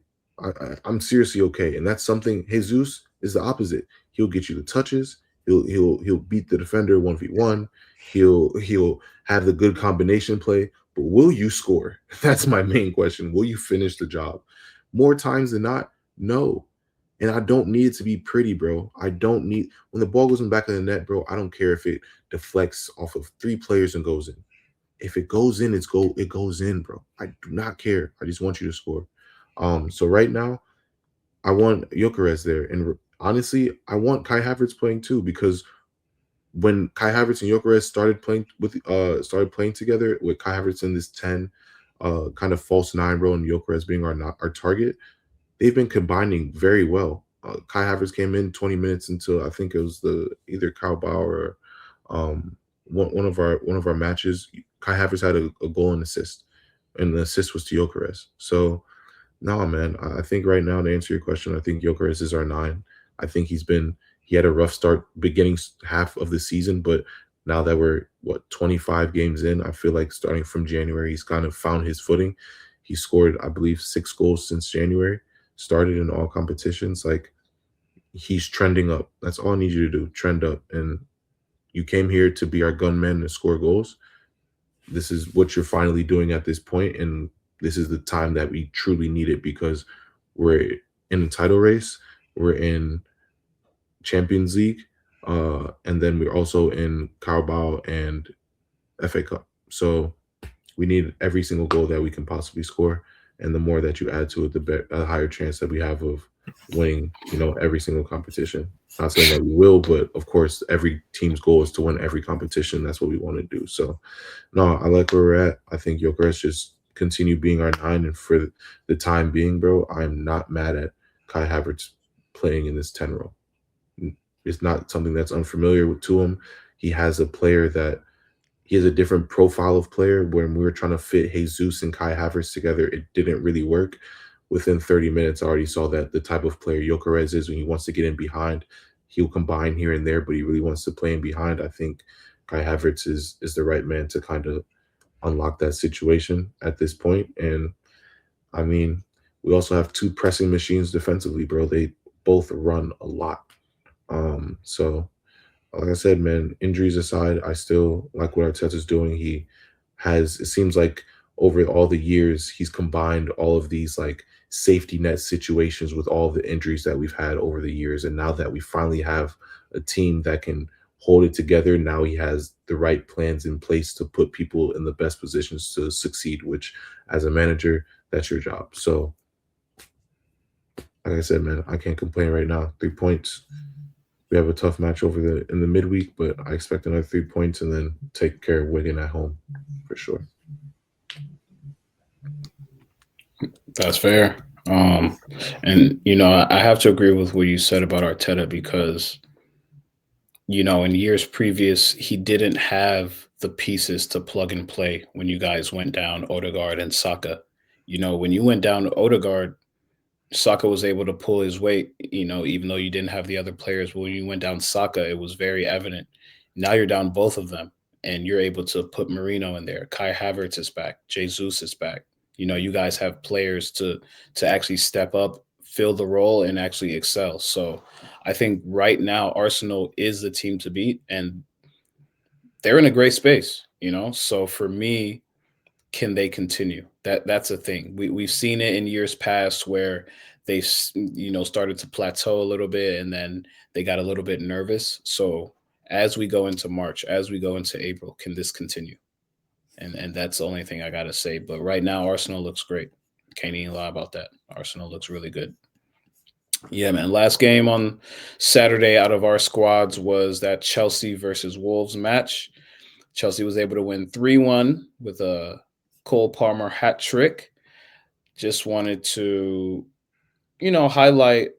I'm seriously okay. And that's something. Jesus is the opposite. He'll get you the touches. He'll beat the defender 1v1. He'll have the good combination play. But will you score? That's my main question. Will you finish the job? More times than not, no. And I don't need it to be pretty, bro. I don't need, when the ball goes in the back of the net, bro, I don't care if it deflects off of 3 players and goes in. If it goes in, it goes in, bro. I do not care. I just want you to score. So right now, I want Gyökeres there. And honestly, I want Kai Havertz playing too, because when Kai Havertz and Gyökeres started playing together, with Kai Havertz in this 10 kind of false 9 role and Gyökeres being our target, they've been combining very well. Kai Havertz came in 20 minutes into, I think it was either Carabao or one of our matches. Kai Havertz had a goal and assist, and the assist was to Gyökeres. So no, man, I think right now, to answer your question, I think Gyökeres is our 9. I think he had a rough start beginning half of the season, but now that we're 25 games in, I feel like starting from January, he's kind of found his footing. He scored, I believe, 6 goals since January, started in all competitions. Like, he's trending up. That's all I need you to do, trend up. And you came here to be our gunman and score goals. This is what you're finally doing at this point, and this is the time that we truly need it, because we're in a title race, we're in Champions League, and then we're also in Carabao and FA Cup. So we need every single goal that we can possibly score, and the more that you add to it, the higher chance that we have of winning, every single competition. Not saying that we will, but of course, every team's goal is to win every competition. That's what we want to do. So, no, I like where we're at. I think Gyökeres just continue being our 9, and for the time being, bro, I'm not mad at Kai Havertz playing in this 10 role. It's not something that's unfamiliar to him. He has a different profile of player. When we were trying to fit Jesus and Kai Havertz together, it didn't really work. Within 30 minutes, I already saw that the type of player Gyökeres is, when he wants to get in behind, he'll combine here and there, but he really wants to play in behind. I think Kai Havertz is the right man to kind of unlock that situation at this point. And I mean, we also have 2 pressing machines defensively, bro. They both run a lot. So like I said, man, injuries aside, I still like what Arteta's doing. It seems like over all the years, he's combined all of these like safety net situations with all the injuries that we've had over the years. And now that we finally have a team that can hold it together, now he has the right plans in place to put people in the best positions to succeed, which as a manager, that's your job. So like I said, man, I can't complain right now. 3 points. We have a tough match in the midweek, but I expect another 3 points and then take care of Wigan at home for sure. That's fair. And I have to agree with what you said about Arteta, because in years previous, he didn't have the pieces to plug and play when you guys went down Odegaard and Saka. When you went down Odegaard, Saka was able to pull his weight, even though you didn't have the other players. But when you went down Saka, it was very evident. Now you're down both of them, and you're able to put Marino in there. Kai Havertz is back. Jesus is back. You guys have players to actually step up, fill the role, and actually excel. So I think right now Arsenal is the team to beat, and they're in a great space, So for me, can they continue? That's a thing. We've seen it in years past where they started to plateau a little bit, and then they got a little bit nervous. So as we go into March, as we go into April, can this continue? And that's the only thing I got to say. But right now, Arsenal looks great. Can't even lie about that. Arsenal looks really good. Yeah, man. Last game on Saturday out of our squads was that Chelsea versus Wolves match. Chelsea was able to win 3-1 with a Cole Palmer hat trick. Just wanted to, highlight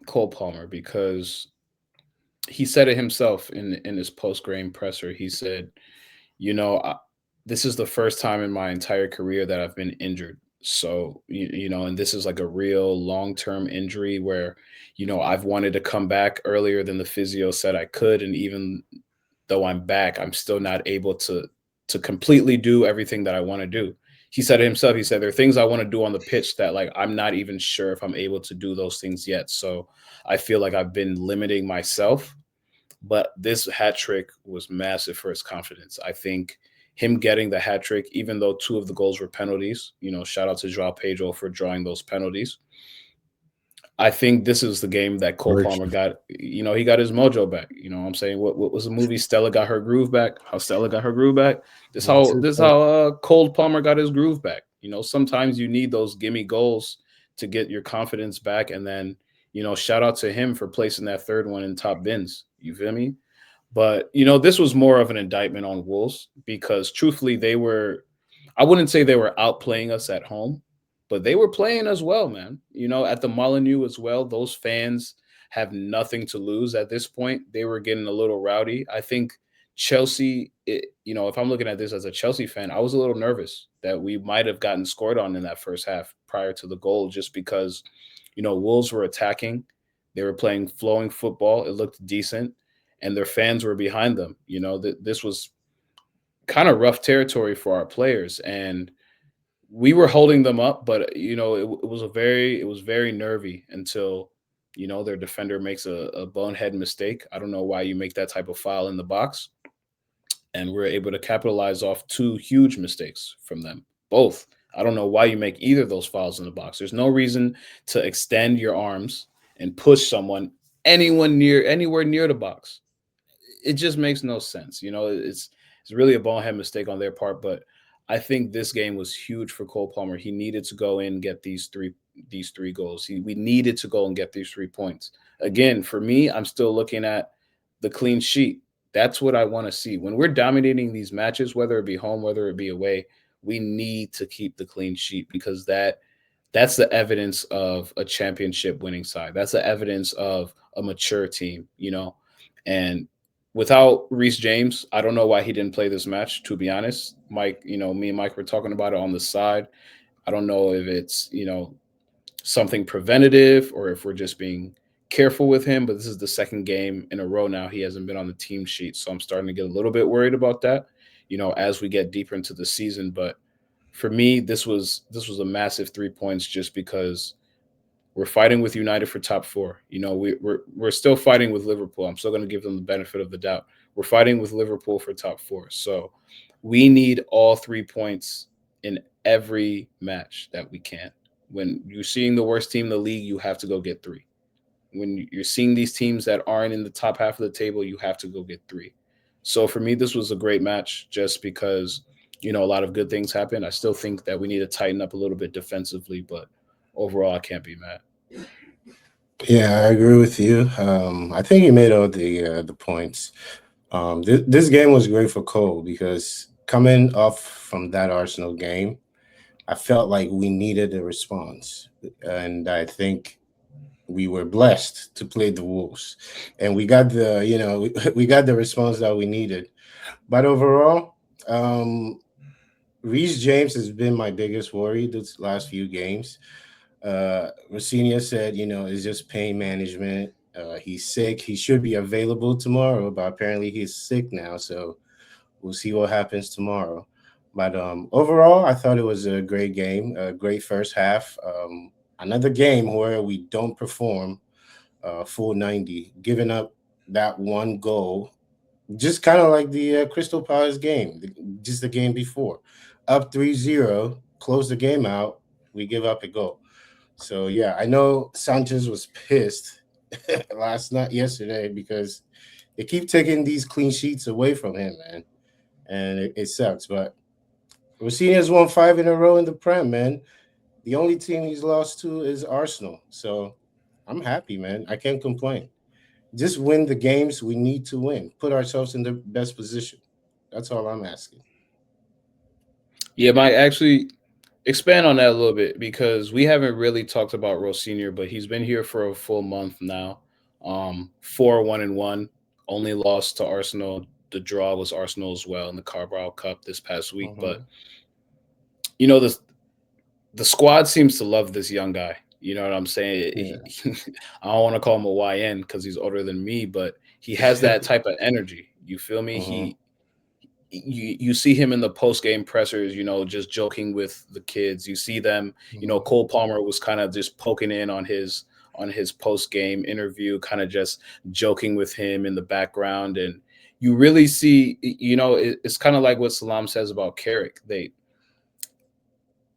Cole Palmer, because he said it himself in his post-game presser. He said, this is the first time in my entire career that I've been injured. So, and this is like a real long-term injury where, I've wanted to come back earlier than the physio said I could. And even though I'm back, I'm still not able to completely do everything that I want to do. He said it himself. He said, there are things I want to do on the pitch that, like, I'm not even sure if I'm able to do those things yet. So I feel like I've been limiting myself. But this hat trick was massive for his confidence. I think him getting the hat trick, even though 2 of the goals were penalties, shout out to Joao Pedro for drawing those penalties. I think this is the game that Cole Palmer got, he got his mojo back. What I'm saying? What was the movie? Stella got her groove back. How Stella got her groove back. This how Cole Palmer got his groove back. Sometimes you need those gimme goals to get your confidence back. And then, shout out to him for placing that 3rd one in top bins. You feel me? But, you know, this was more of an indictment on Wolves because truthfully, I wouldn't say they were outplaying us at home, but they were playing as well, man. You know, at the Molineux as well, those fans have nothing to lose at this point. They were getting a little rowdy. I think Chelsea, you know, if I'm looking at this as a Chelsea fan, I was a little nervous that we might have gotten scored on in that first half prior to the goal just because, you know, Wolves were attacking. They were playing flowing football. It looked decent and their fans were behind them. You know, this was kind of rough territory for our players, and we were holding them up. But you know, it was very nervy until you know their defender makes a bonehead mistake. I don't know why you make that type of foul in the box, and we're able to capitalize off two huge mistakes from them both. I don't know why you make either of those fouls in the box. There's no reason to extend your arms and push someone anywhere near the box. It just makes no sense. You know, it's really a bonehead mistake on their part. But I think this game was huge for Cole Palmer. He needed to go in and get these three goals. We needed to go and get these 3 points. Again, for me, I'm still looking at the clean sheet. That's what I want to see. When we're dominating these matches, whether it be home, whether it be away, we need to keep the clean sheet because that's the evidence of a championship winning side. That's the evidence of a mature team, you know. And without Reece James, I don't know why he didn't play this match, to be honest. Mike, you know, me and Mike were talking about it on the side. I don't know if it's, you know, something preventative or if we're just being careful with him, but this is the second game in a row now he hasn't been on the team sheet. So I'm starting to get a little bit worried about that, you know, as we get deeper into the season. But for me, this was a massive 3 points just because we're fighting with United for top four. You know, we're still fighting with Liverpool. I'm still going to give them the benefit of the doubt. We're fighting with Liverpool for top four. So we need all 3 points in every match that we can. When you're seeing the worst team in the league, you have to go get 3. When you're seeing these teams that aren't in the top half of the table, you have to go get 3. So for me, this was a great match just because, you know, a lot of good things happened. I still think that we need to tighten up a little bit defensively, but overall, I can't be mad. Yeah, I agree with you. I think you made all the points. This game was great for Cole because coming off from that Arsenal game, I felt like we needed a response, and I think we were blessed to play the Wolves, and we got the we got the response that we needed. But overall, Reece James has been my biggest worry this last few games. Rosenior said, you know, it's just pain management. He's sick. He should be available tomorrow, but apparently he's sick now. So we'll see what happens tomorrow. But overall, I thought it was a great game, a great first half. Another game where we don't perform full 90, giving up that one goal, just kind of like the Crystal Palace game, just the game before. Up 3-0, close the game out, we give up a goal. So yeah, I know Sanchez was pissed yesterday, because they keep taking these clean sheets away from him, man, and it sucks. But Rosenior's won 5 in a row in the Prem, man. The only team he's lost to is Arsenal. So I'm happy, man. I can't complain. Just win the games we need to win. Put ourselves in the best position. That's all I'm asking. Yeah, Mike, actually expand on that a little bit because we haven't really talked about Rosenior, but he's been here for a full month now. 4-1-1, only lost to Arsenal. The draw was Arsenal as well in the Carabao Cup this past week. But you know, the squad seems to love this young guy. You know what I'm saying? Yeah. I don't want to call him a YN because he's older than me, but he has that type of energy. You feel me? You see him in the post game pressers, you know, just joking with the kids. You see them, you know, Cole Palmer was kind of just poking in on his post game interview, kind of just joking with him in the background. And you really see, you know, it's kind of like what Selam says about Carrick.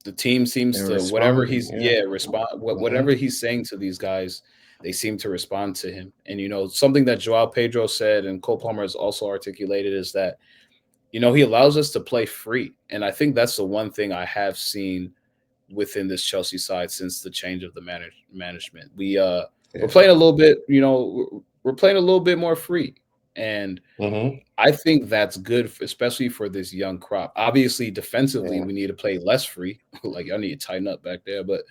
The team seems to whatever he's whatever he's saying to these guys, they seem to respond to him. And you know, something that Joao Pedro said and Cole Palmer has also articulated is that, you know, he allows us to play free. And I think that's the one thing I have seen within this Chelsea side since the change of the management. We're playing a little bit, you know, we're playing a little bit more free. And Mm-hmm. I think that's good, especially for this young crop. Obviously, defensively, Yeah. we need to play less free. Like, y'all need to tighten up back there. But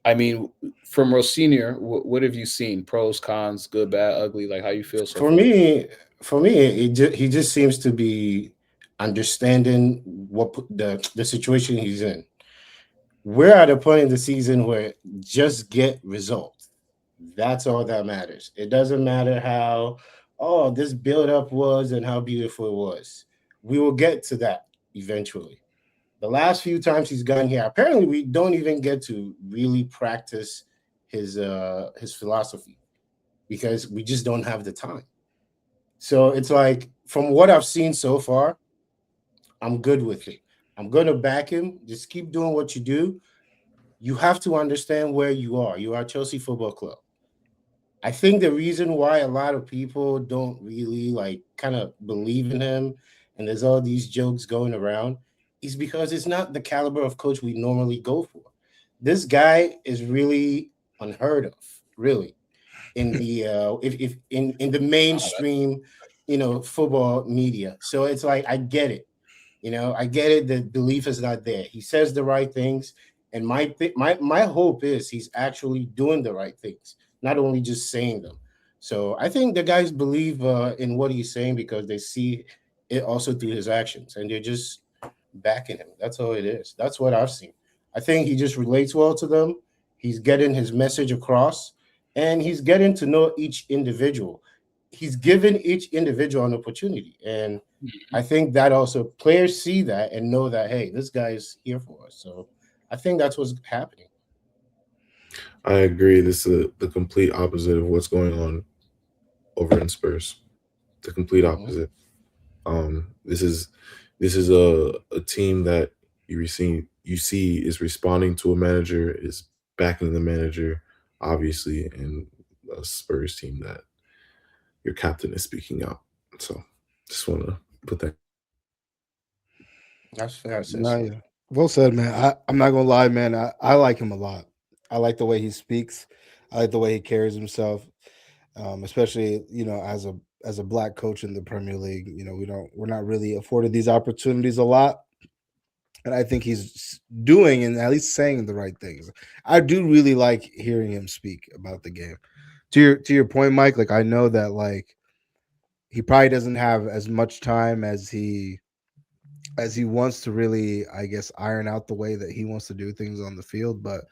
I mean, from Rosenior, what have you seen? Pros, cons, good, bad, ugly? Like, how you feel so For far? me, he just seems to be understanding the situation he's in. We're at a point in the season where just get results. That's all that matters. It doesn't matter how this build up was and how beautiful it was. We will get to that eventually. The last few times he's gone here, apparently we don't even get to really practice his philosophy because we just don't have the time. So it's like from what I've seen so far, I'm good with it. I'm gonna back him. Just keep doing what you do. You have to understand where you are. You are Chelsea Football Club. I think the reason why a lot of people don't really like kind of believe in him and there's all these jokes going around is because it's not the caliber of coach we normally go for. This guy is really unheard of, really, in the if in the mainstream, football media. So it's like I get it. I get it. The belief is not there. He says the right things, and my hope is he's actually doing the right things, not only just saying them. So I think the guys believe in what he's saying because they see it also through his actions, and they're just backing him. That's all it is. That's what I've seen. I think he just relates well to them. He's getting his message across, and he's getting to know each individual. He's given each individual an opportunity, and I think that also players see that and know that, hey, this guy is here for us. So I think that's what's happening. I agree. This is the complete opposite of what's going on over in Spurs. The complete Mhm. opposite. This is a team that you see is responding to a manager, is backing the manager, obviously, and a Spurs team that your captain is speaking out. So just want to put that. That's fair, No, sis. yeah. Well said, man. I'm not gonna lie, man. I like him a lot. I like the way he speaks. I like the way he carries himself, especially as a black coach in the Premier League. We're not really afforded these opportunities a lot, and I think he's doing and at least saying the right things. I do really like hearing him speak about the game. To your point, Mike. Like I know that like he probably doesn't have as much time as he wants to really, I guess, iron out the way that he wants to do things on the field. But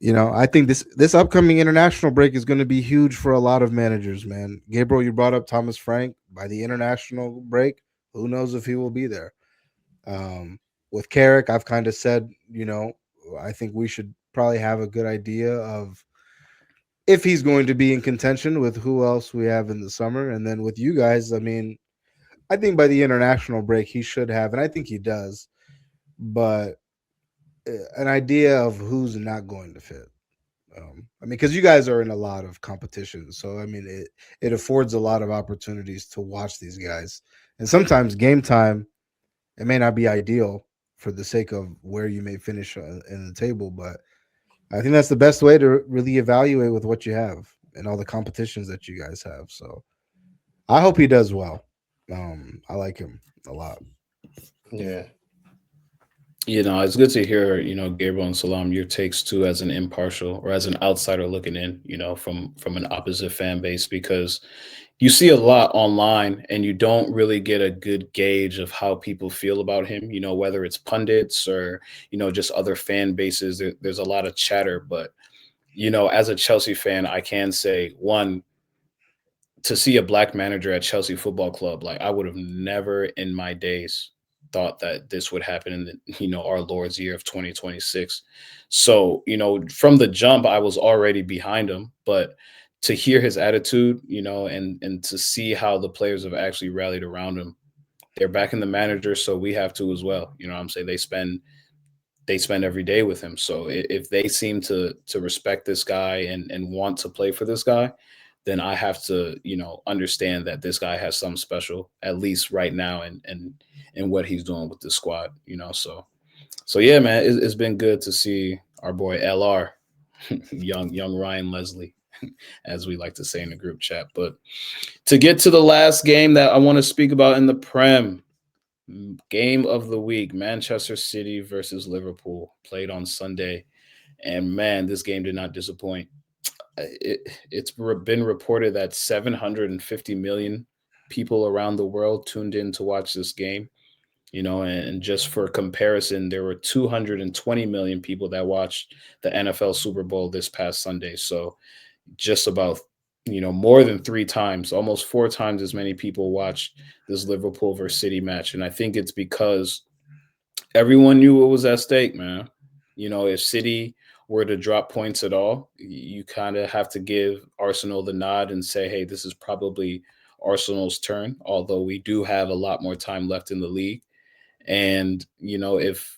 I think this upcoming international break is going to be huge for a lot of managers, man. Gabriel, you brought up Thomas Frank. By the international break, who knows if he will be there? With Carrick, I've kind of said, I think we should probably have a good idea of if he's going to be in contention with who else we have in the summer. And then with you guys, I mean, I think by the international break, he should have, and I think he does, but an idea of who's not going to fit. I mean, because you guys are in a lot of competitions, so I mean, it affords a lot of opportunities to watch these guys, and sometimes game time it may not be ideal for the sake of where you may finish in the table, but I think that's the best way to really evaluate with what you have and all the competitions that you guys have. So I hope he does well. I like him a lot. Yeah. It's good to hear, Gabriel and Salam, your takes too as an impartial or as an outsider looking in, from an opposite fan base, because you see a lot online and you don't really get a good gauge of how people feel about him, whether it's pundits or, just other fan bases. There's a lot of chatter, but, as a Chelsea fan, I can say, one, to see a black manager at Chelsea Football Club, like I would have never in my days thought that this would happen in our Lord's year of 2026. So, from the jump, I was already behind him, but to hear his attitude, and to see how the players have actually rallied around him, they're backing the manager, so we have to as well. You know what I'm saying? They spend every day with him. So if they seem to respect this guy and want to play for this guy, then I have to, understand that this guy has something special, at least right now, and what he's doing with the squad, So yeah, man, it's been good to see our boy LR, young Ryan Leslie. as we like to say in the group chat. But to get to the last game that I want to speak about in the Prem, game of the week, Manchester City versus Liverpool, played on Sunday. And man, this game did not disappoint. It's been reported that 750 million people around the world tuned in to watch this game. And just for comparison, there were 220 million people that watched the NFL Super Bowl this past Sunday. So just about, more than 3 times, almost 4 times as many people watched this Liverpool versus City match. And I think it's because everyone knew what was at stake, man. If City were to drop points at all, you kind of have to give Arsenal the nod and say, hey, this is probably Arsenal's turn, although we do have a lot more time left in the league. And, if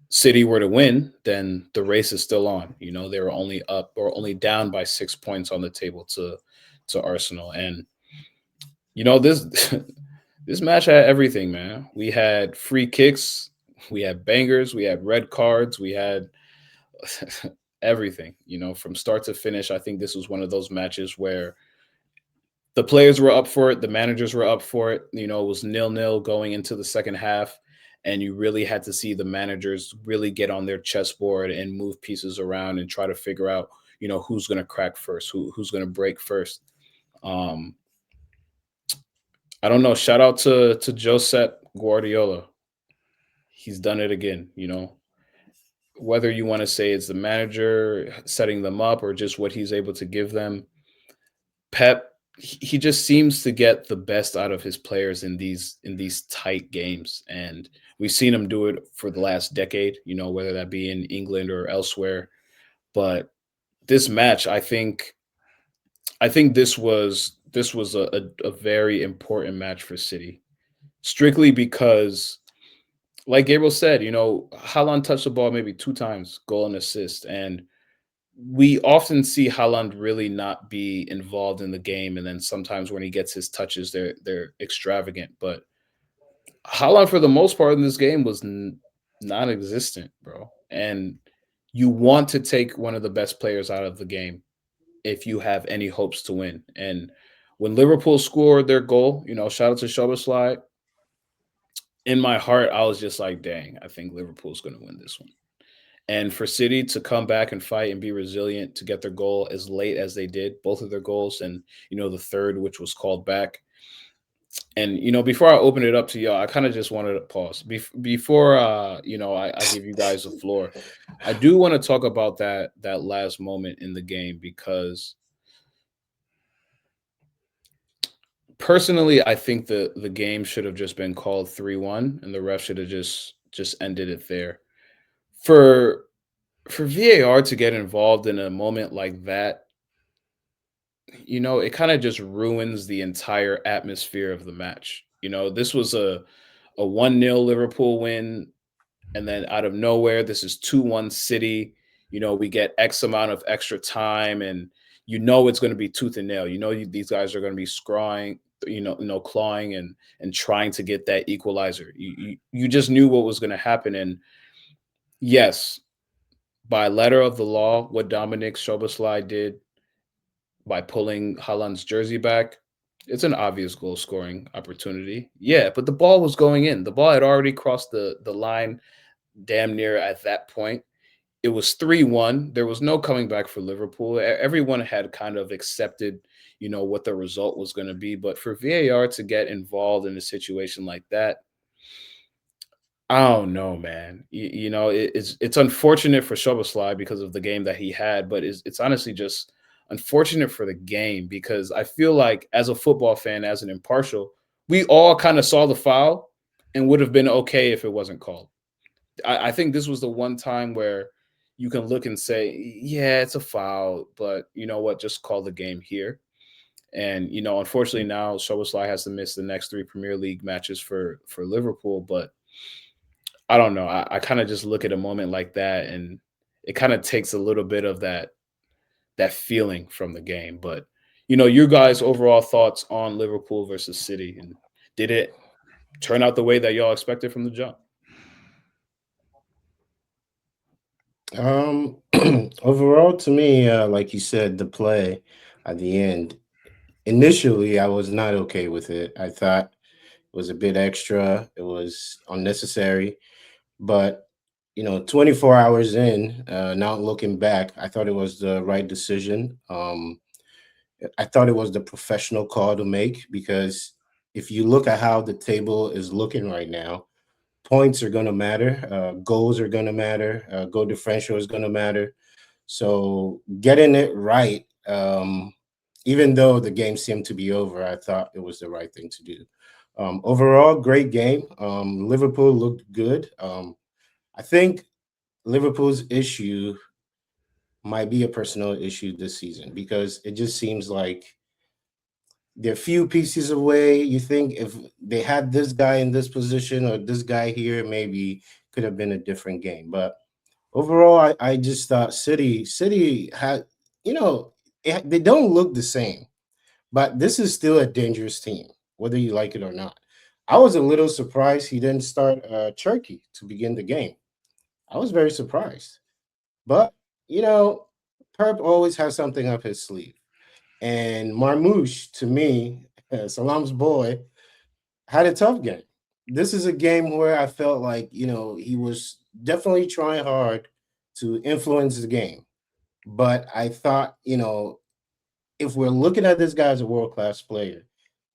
City were to win, then the race is still on. They were only up or only down by 6 points on the table to Arsenal. And, this this match had everything, man. We had free kicks, we had bangers, we had red cards, we had everything, from start to finish. I think this was one of those matches where the players were up for it, the managers were up for it. It was 0-0 going into the second half, and you really had to see the managers really get on their chessboard and move pieces around and try to figure out, who's going to crack first, who's going to break first. I don't know. Shout out to Josep Guardiola. He's done it again, whether you want to say it's the manager setting them up or just what he's able to give them. Pep, he just seems to get the best out of his players in these tight games. And we've seen him do it for the last decade, whether that be in England or elsewhere. But this match, I think this was a very important match for City, strictly because, like Gabriel said, Haaland touched the ball maybe 2 times, goal and assist. And we often see Haaland really not be involved in the game. And then sometimes when he gets his touches, they're extravagant. But Haaland, for the most part in this game, was non-existent, bro. And you want to take one of the best players out of the game if you have any hopes to win. And when Liverpool scored their goal, shout out to Szoboszlai, in my heart, I was just like, dang, I think Liverpool's going to win this one. And for City to come back and fight and be resilient to get their goal as late as they did, both of their goals, and, the third, which was called back. And, before I open it up to y'all, I kind of just wanted to pause. Before, I give you guys the floor, I do want to talk about that last moment in the game, because personally, I think the game should have just been called 3-1, and the ref should have just ended it there. For VAR to get involved in a moment like that, it kind of just ruins the entire atmosphere of the match. This was a 1-0 Liverpool win, and then out of nowhere, this is 2-1 City. We get X amount of extra time, and it's going to be tooth and nail. These guys are going to be scrawling, clawing and trying to get that equalizer. You just knew what was going to happen. And yes, by letter of the law, what Dominic Szoboszlai did by pulling Haaland's jersey back, it's an obvious goal scoring opportunity. Yeah, but the ball was going in. The ball had already crossed the line damn near at that point. It was 3-1. There was no coming back for Liverpool. Everyone had kind of accepted, what the result was going to be. But for VAR to get involved in a situation like that, I don't know, man. It's unfortunate for Szoboszlai because of the game that he had, but it's honestly just unfortunate for the game, because I feel like as a football fan, as an impartial, we all kind of saw the foul and would have been okay if it wasn't called. I think this was the one time where you can look and say, yeah, it's a foul, but you know what? Just call the game here. And, unfortunately now Szoboszlai has to miss the next 3 Premier League matches for Liverpool. But I don't know. I kind of just look at a moment like that, and it kind of takes a little bit of that feeling from the game. But, your guys' overall thoughts on Liverpool versus City, and did it turn out the way that y'all expected from the jump? Overall, to me, like you said, the play at the end. Initially, I was not okay with it. I thought it was a bit extra. It was unnecessary. But 24 hours in, now looking back, I thought it was the right decision. I thought it was the professional call to make because if you look at how the table is looking right now, points are going to matter, goals are going to matter, goal differential is going to matter. So getting it right, even though the game seemed to be over, I thought it was the right thing to do. Overall, great game. Liverpool looked good. I think Liverpool's issue might be a personal issue this season because it just seems like they're few pieces away. You think if they had this guy in this position or this guy here, maybe could have been a different game. But overall, I just thought City had, they don't look the same, but this is still a dangerous team, whether you like it or not. I was a little surprised he didn't start Turkey to begin the game. I was very surprised. But, you know, Perp always has something up his sleeve. And Marmouche, to me, Salam's boy, had a tough game. This is a game where I felt like, he was definitely trying hard to influence the game. But I thought, if we're looking at this guy as a world class player,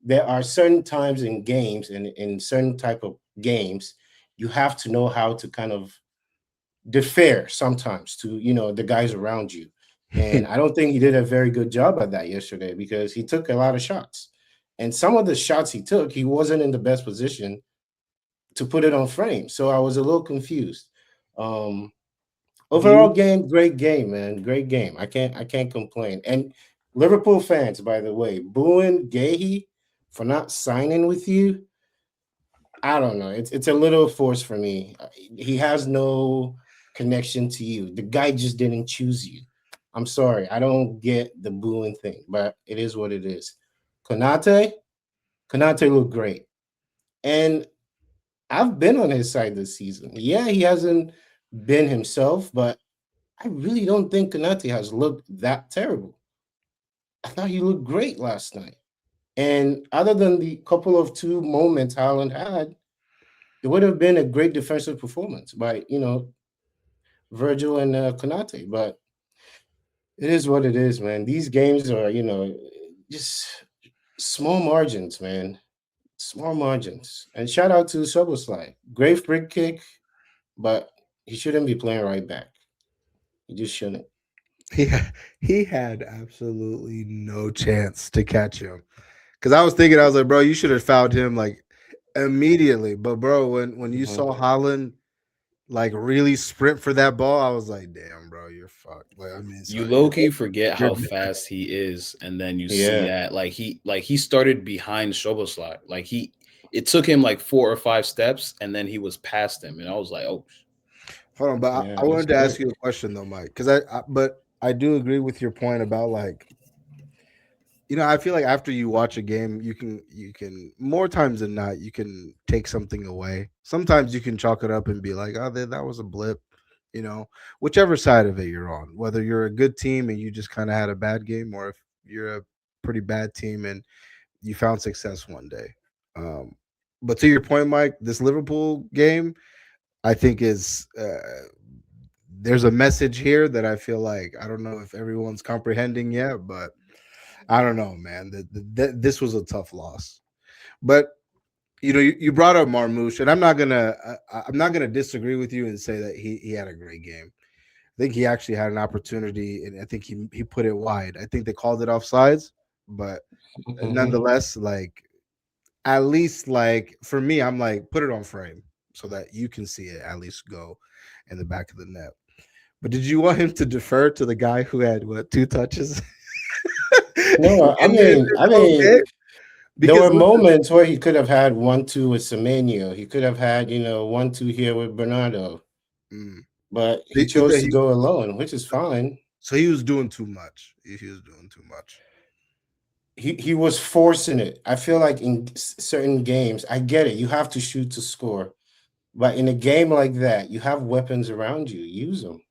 there are certain times in games and in certain type of games, you have to know how to kind of defer sometimes to the guys around you. And I don't think he did a very good job at that yesterday because he took a lot of shots. And some of the shots he took, he wasn't in the best position to put it on frame. So I was a little confused. Um, Do Overall you? game, great game, man. Great game. I can't complain. And Liverpool fans, by the way, booing Gahey for not signing with you. I don't know. It's a little forced for me. He has no connection to you. The guy just didn't choose you. I'm sorry. I don't get the booing thing, but it is what it is. Konate, Konate looked great. And I've been on his side this season. Yeah, he hasn't been himself, but I really don't think Konate has looked that terrible. I thought he looked great last night. And other than the couple of two moments Haaland had, it would have been a great defensive performance by Virgil and Konate. But it is what it is, man. These games are just small margins, man. Small margins. And shout out to Szoboszlai. Great free kick, but he shouldn't be playing right back. He just shouldn't. He he had absolutely no chance to catch him. Because I was thinking, I was like, bro, you should have fouled him like immediately. But bro, when you Mhm. saw Holland like really sprint for that ball, I was like, damn, bro, you're fucked. Like, I mean, so You low key forget you're how fast he is, and then you see Yeah. that he started behind Szoboszlai. It took him like 4 or 5 steps, and then he was past him, and I was like, oh, hold on, but Yeah, I he's wanted to ask quick. you a question though, Mike, because but I do agree with your point about like I feel like after you watch a game, you can more times than not you can take something away. Sometimes you can chalk it up and be like, oh, that was a blip, whichever side of it you're on. Whether you're a good team and you just kind of had a bad game, or if you're a pretty bad team and you found success one day. Um, but to your point, Mike, this Liverpool game, I think is there's a message here that I feel like I don't know if everyone's comprehending yet, but I don't know, man. This was a tough loss, but you brought up Marmouche, and I'm not gonna disagree with you and say that he had a great game. I think he actually had an opportunity, and I think he put it wide. I think they called it offsides, but Mhm. nonetheless, like at least like for me, I'm like put it on frame so that you can see it at least go in the back of the net. But did you want him to defer to the guy who had what two touches No, I in mean, the I whole mean, game? there Because were listen, moments where he could have had 1-2 with Semenyo. He could have had, 1-2 here with Bernardo, mm, but he he, chose to go alone, which is fine. so he was doing too much. He was doing too much. He was forcing it. I feel like in certain games, I get it. You have to shoot to score, but in a game like that, you have weapons around you. Use them.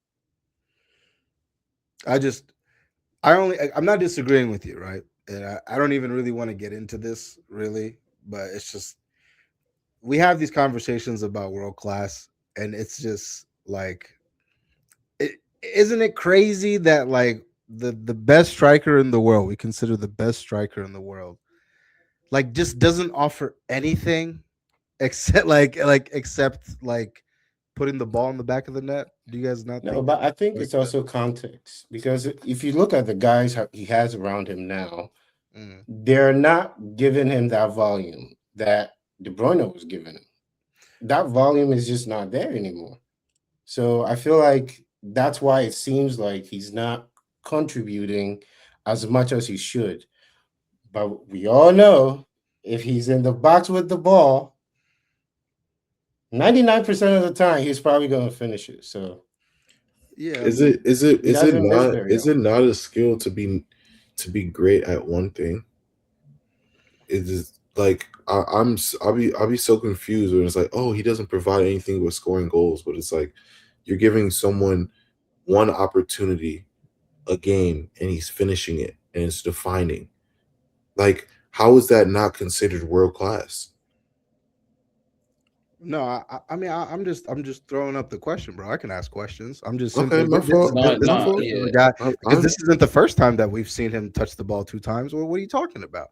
I'm not disagreeing with you, right? And I don't even really want to get into this, really, but it's just we have these conversations about world class, and it's just like, isn't it crazy that like the best striker in the world, we consider the best striker in the world, like just doesn't offer anything except except putting the ball in the back of the net? Do you guys not No, think but I think like it's also context, because if you look at the guys he has around him now, Mm. they're not giving him that volume that De Bruyne was giving him. That volume is just not there anymore. So I feel like that's why it seems like he's not contributing as much as he should. But we all know if he's in the box with the ball, 99% of the time he's probably going to finish it. So Yeah, Is it he doesn't miss very is it often. not a skill to be great at one thing? It is like I'll be so confused when it's like, oh, he doesn't provide anything but scoring goals, but it's like you're giving someone one opportunity a game and he's finishing it and it's defining. Like, how is that not considered world class? no, I'm just throwing up the question, bro. I can ask questions. I'm just Okay, simply my fault. No, this My is no, fault. a yeah. guy, because I'm, this isn't the first time that we've seen him touch the ball 2 times. Well, what are you talking about?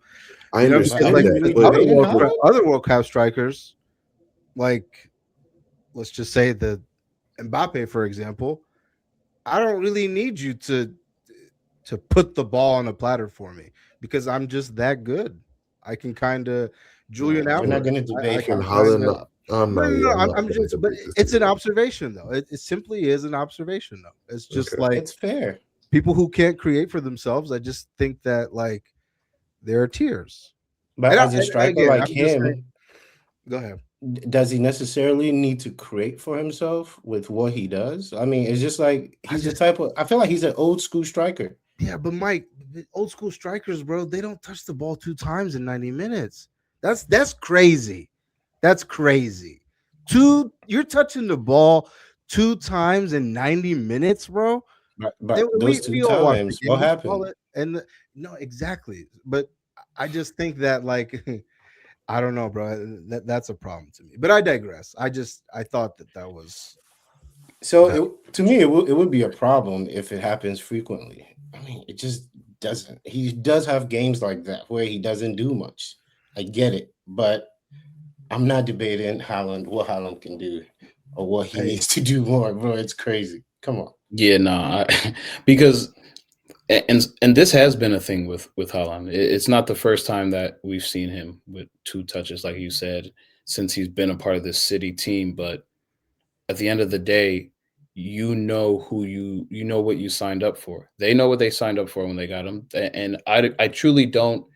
I You know, But because are understand like you that, really but debating Haaland? Other World Cup strikers, like let's just say the Mbappe, for example, I don't really need you to put the ball on a platter for me because I'm just that good. I can kind of Julian No, we're not Alvarez. going to I debate can can Haaland. kind of Haaland? I'm no, not. no, Yeah, no. I'm not I'm going to just, but debate this it's an either. observation though. It simply is an observation though. It's just Okay. like It's fair. people who can't create for themselves. I just think that like there are tiers. But as a And striker again, like I'm just saying. him, Go ahead. does he necessarily need to create for himself with what he does? I mean, it's just like I he's the just type of, I feel like he's an old school striker. Yeah, but Mike, the old school strikers, bro, they don't touch the ball 2 times in 90 minutes. That's crazy. That's crazy. You're touching the ball 2 times in 90 minutes, bro. But those two We all watch the times, game. what We saw happened? it, no, exactly. But I just think that like I don't know, bro. That's a problem to me. But I digress. I thought that was So that. to me, it would be a problem if it happens frequently. I mean, it just doesn't. He does have games like that where he doesn't do much. I get it, but I'm not debating Haaland, what Haaland can do or what he Hey, needs to do more, bro. It's crazy. Come on. Yeah, no, because and this has been a thing with Haaland. It's not the first time that we've seen him with 2 touches, like you said, since he's been a part of this City team. But at the end of the day, you know what you signed up for. They know what they signed up for when they got him, and I truly don't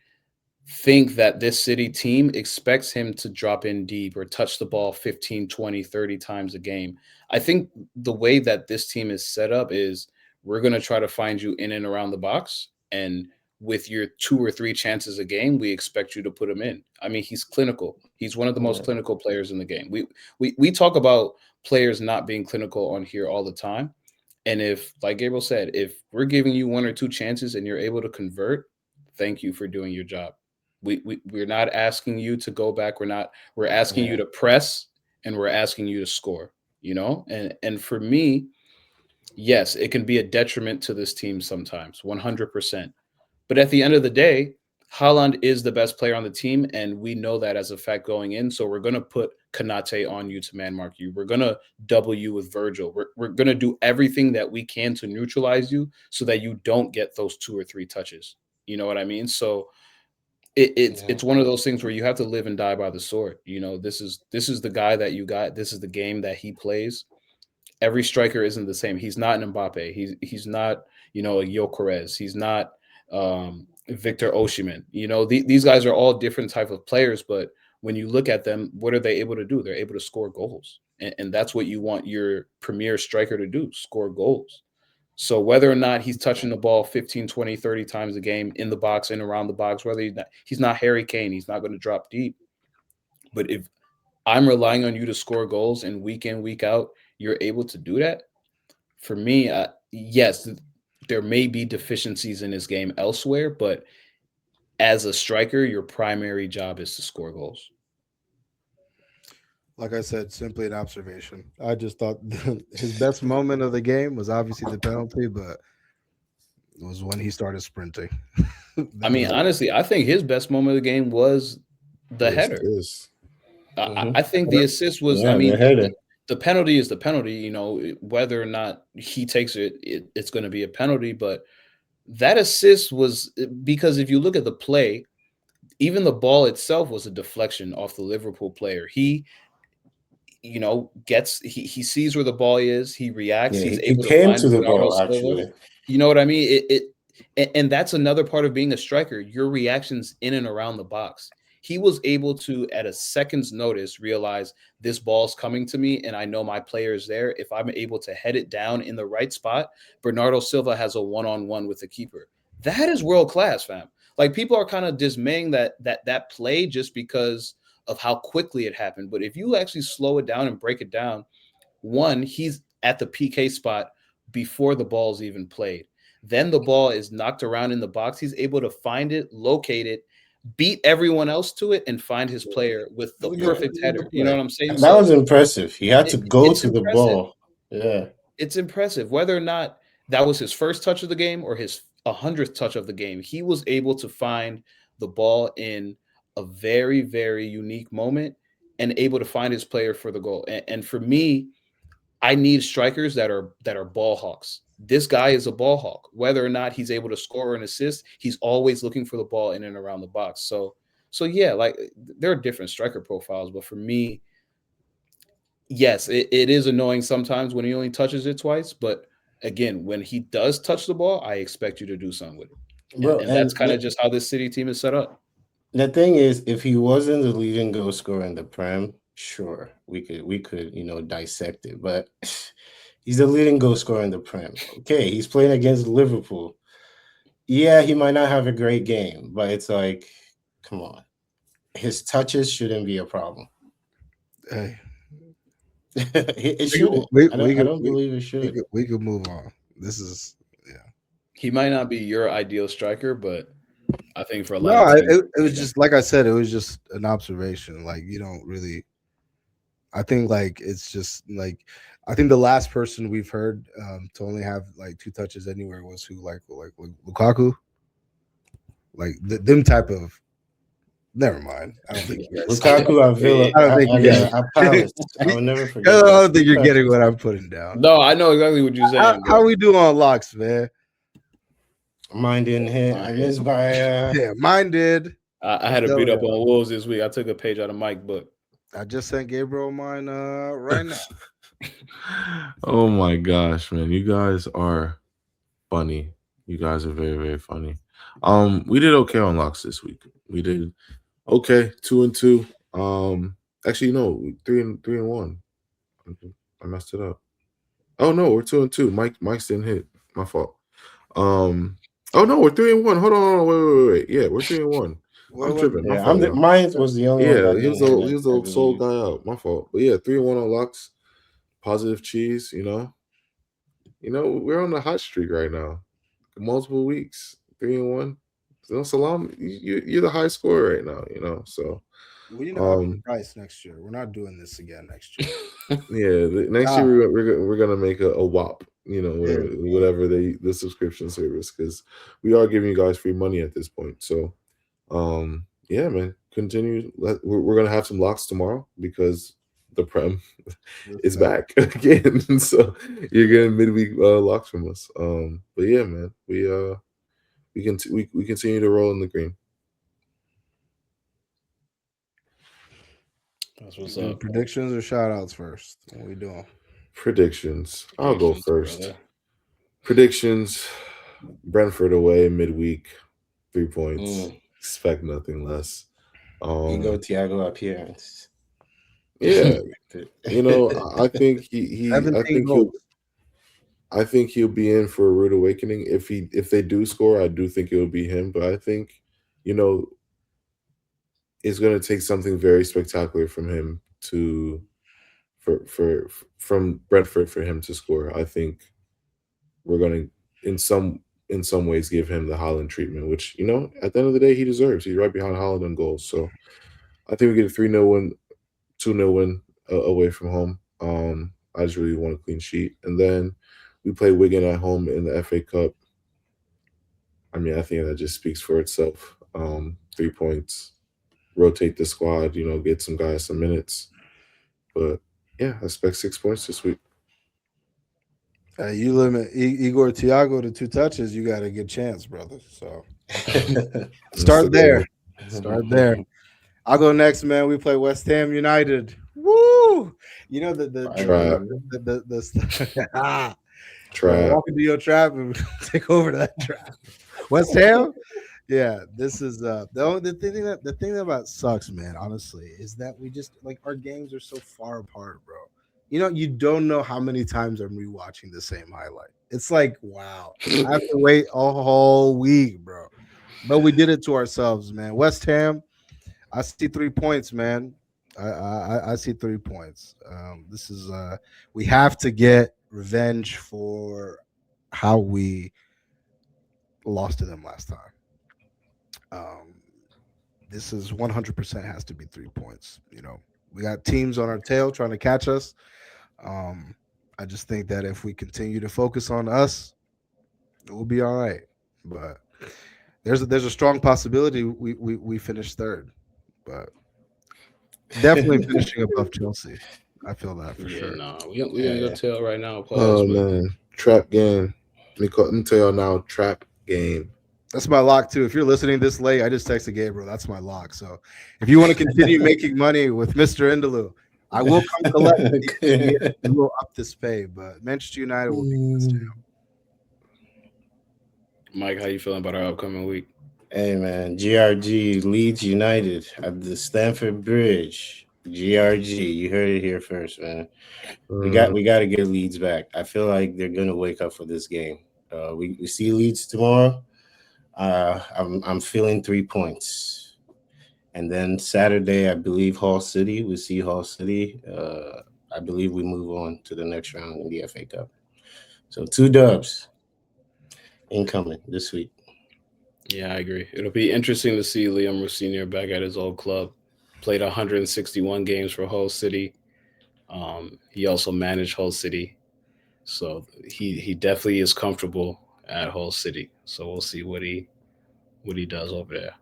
think that this City team expects him to drop in deep or touch the ball 15, 20, 30 times a game. I think the way that this team is set up is we're going to try to find you in and around the box. And with your 2 or 3 chances a game, we expect you to put him in. I mean, he's clinical. He's one of the most Yeah. clinical players in the game. We talk about players not being clinical on here all the time. And if, like Gabriel said, if we're giving you 1 or 2 chances and you're able to convert, thank you for doing your job. We're not asking you to go back. We're asking you Yeah. to press and we're asking you to score, you know? And for me, yes, it can be a detriment to this team sometimes, 100%. But at the end of the day, Haaland is the best player on the team, and we know that as a fact going in. So we're going to put Kanate on you to man mark you. We're going to double you with Virgil. We're going to do everything that we can to neutralize you so that you don't get those 2 or 3 touches. You know what I mean? So Yeah. it's one of those things where you have to live and die by the sword. You know, this is the guy that you got. This is the game that he plays. Every striker isn't the same. He's not an Mbappe. He's not, you know, a Gyökeres. He's not Victor Osimhen. You know, these guys are all different type of players, but when you look at them, what are they able to do? They're able to score goals. And that's what you want your premier striker to do, score goals. So whether or not he's touching the ball 15, 20, 30 times a game in the box and around the box, whether he's not Harry Kane, he's not going to drop deep. But if I'm relying on you to score goals and week in, week out, you're able to do that. For me, yes, there may be deficiencies in his game elsewhere, but as a striker, your primary job is to score goals. Like I said, simply an observation. I just thought his best moment of the game was obviously the penalty, but it was when he started sprinting. I mean, honestly, I think his best moment of the game was the header. I think the assist was, Yeah, I mean, the header. the penalty is the penalty, you know, whether or not he takes it, it's going to be a penalty. But that assist was because if you look at the play, even the ball itself was a deflection off the Liverpool player. He, you know, he sees where the ball is, he reacts, Yeah, he's he able to came find to the Bernardo ball, Silva. actually. You know what I mean? And that's another part of being a striker, your reactions in and around the box. He was able to, at a second's notice, realize this ball's coming to me and I know my player is there. If I'm able to head it down in the right spot, Bernardo Silva has a one-on-one with the keeper. That is world class, fam. Like, people are kind of dismaying that play just because of how quickly it happened. But if you actually slow it down and break it down, one, he's at the PK spot before the ball's even played. Then the ball is knocked around in the box. He's able to find it, locate it, beat everyone else to it, and find his player with the perfect header. You know what I'm saying? That was impressive. He had to go it's to the impressive. ball. Yeah. It's impressive. Whether or not that was his first touch of the game or his 100th touch of the game, he was able to find the ball in a very, very unique moment and able to find his player for the goal. And for me, I need strikers that are ball hawks. This guy is a ball hawk. Whether or not he's able to score or an assist, he's always looking for the ball in and around the box. So yeah, like, there are different striker profiles, but for me, yes, it is annoying sometimes when he only touches it twice. But again, when he does touch the ball, I expect you to do something with it. Bro, And that's kind of just how this City team is set up. The thing is, if he wasn't the leading goal scorer in the Prem, sure, we could dissect it. But he's the leading goal scorer in the Prem. Okay, he's playing against Liverpool. Yeah, he might not have a great game, but it's like, come on, his touches shouldn't be a problem. Hey, it shouldn't. I don't believe it should. We could move on. This is, yeah. He might not be your ideal striker, but I think for a lot of teams, it was just like I said, it was just an observation. Like, you don't really. I think, like, it's just like, I think the last person we've heard to only have like 2 touches anywhere was who, like Lukaku. Like them type of. Never mind. I don't think you guys. Lukaku at Villa. I don't think you guys. I will never forget. I don't think you're getting what I'm putting down. No, I know exactly what you're saying. How we do on locks, man? Mine didn't hit. I missed by. Yeah, mine did. I had to beat up on Wolves this week. I took a page out of Mike's book. I just sent Gabriel mine right now. Oh my gosh, man. You guys are funny. You guys are very, very funny. We did okay on locks this week. We did okay, 2-2. Actually, no, 3-1. I messed it up. Oh no, we're 2-2. Mike's didn't hit. My fault. Oh no, we're 3-1. Hold on, wait. Yeah, we're 3-1. I'm tripping. Yeah, mine was the only one. Yeah, he was the sole guy out. My fault. But yeah, 3-1 on locks. Positive cheese. You know, we're on the hot streak right now. Multiple weeks, 3-1. So Selam, you're the high scorer right now. You know, so we need to up the price next year. We're not doing this again next year. Yeah, next year we're gonna make a WAP. You know, whatever the subscription service, because we are giving you guys free money at this point. So, yeah, man, continue. We're gonna have some locks tomorrow because the Prem is back again. So you're getting midweek locks from us. But yeah, man, we continue to roll in the green. That's what's up. Predictions or shout outs first? What are we doing? Predictions. I'll go first. Brother. Predictions. Brentford away midweek. 3 points. Expect nothing less. You go Thiago appearance. Yeah. I think I think he'll be in for a rude awakening. If they do score, I do think it will be him. But I think, it's going to take something very spectacular from him from Brentford for him to score. I think in some ways give him the Haaland treatment, which, at the end of the day, he deserves. He's right behind Haaland on goals. So I think we get a 3-0 win, 2-0 win away from home. I just really want a clean sheet. And then we play Wigan at home in the FA Cup. I mean, I think that just speaks for itself. 3 points, rotate the squad, get some guys some minutes. But yeah, I expect 6 points this week. You limit Igor Thiago to 2 touches, you got a good chance, brother. So start there. Start there. I'll go next, man. We play West Ham United. Woo! The trap. Walk into your trap and take over that trap. West Ham. Yeah, this is the thing about sucks, man. Honestly, is that we just our games are so far apart, bro. You don't know how many times I'm rewatching the same highlight. It's like, wow, I have to wait a whole week, bro. But we did it to ourselves, man. West Ham, I see 3 points, man. I see 3 points. This is we have to get revenge for how we lost to them last time. This is 100% has to be 3 points. We got teams on our tail trying to catch us. I just think that if we continue to focus on us, we'll be all right. But there's a strong possibility we finish third, but definitely finishing above Chelsea. I feel that for sure. No, we gonna go tell right now. Pause, man, trap game. Let me tell y'all now, trap game. That's my lock too. If you're listening this late, I just texted Gabriel. That's my lock. So if you want to continue making money with Mr. Indaloo, I will come collect it. We will up this pay, but Manchester United will be this too. Mike, how you feeling about our upcoming week? Hey man, GRG Leeds United at the Stamford Bridge. GRG, you heard it here first, man. We got to get Leeds back. I feel like they're gonna wake up for this game. We see Leeds tomorrow. I'm feeling 3 points. And then Saturday, I believe Hull City. We see Hull City. I believe we move on to the next round in the FA Cup. So 2 dubs incoming this week. Yeah, I agree. It'll be interesting to see Liam Rosenior back at his old club. Played 161 games for Hull City. He also managed Hull City. So he definitely is comfortable at Hull City. So we'll see what he does over there.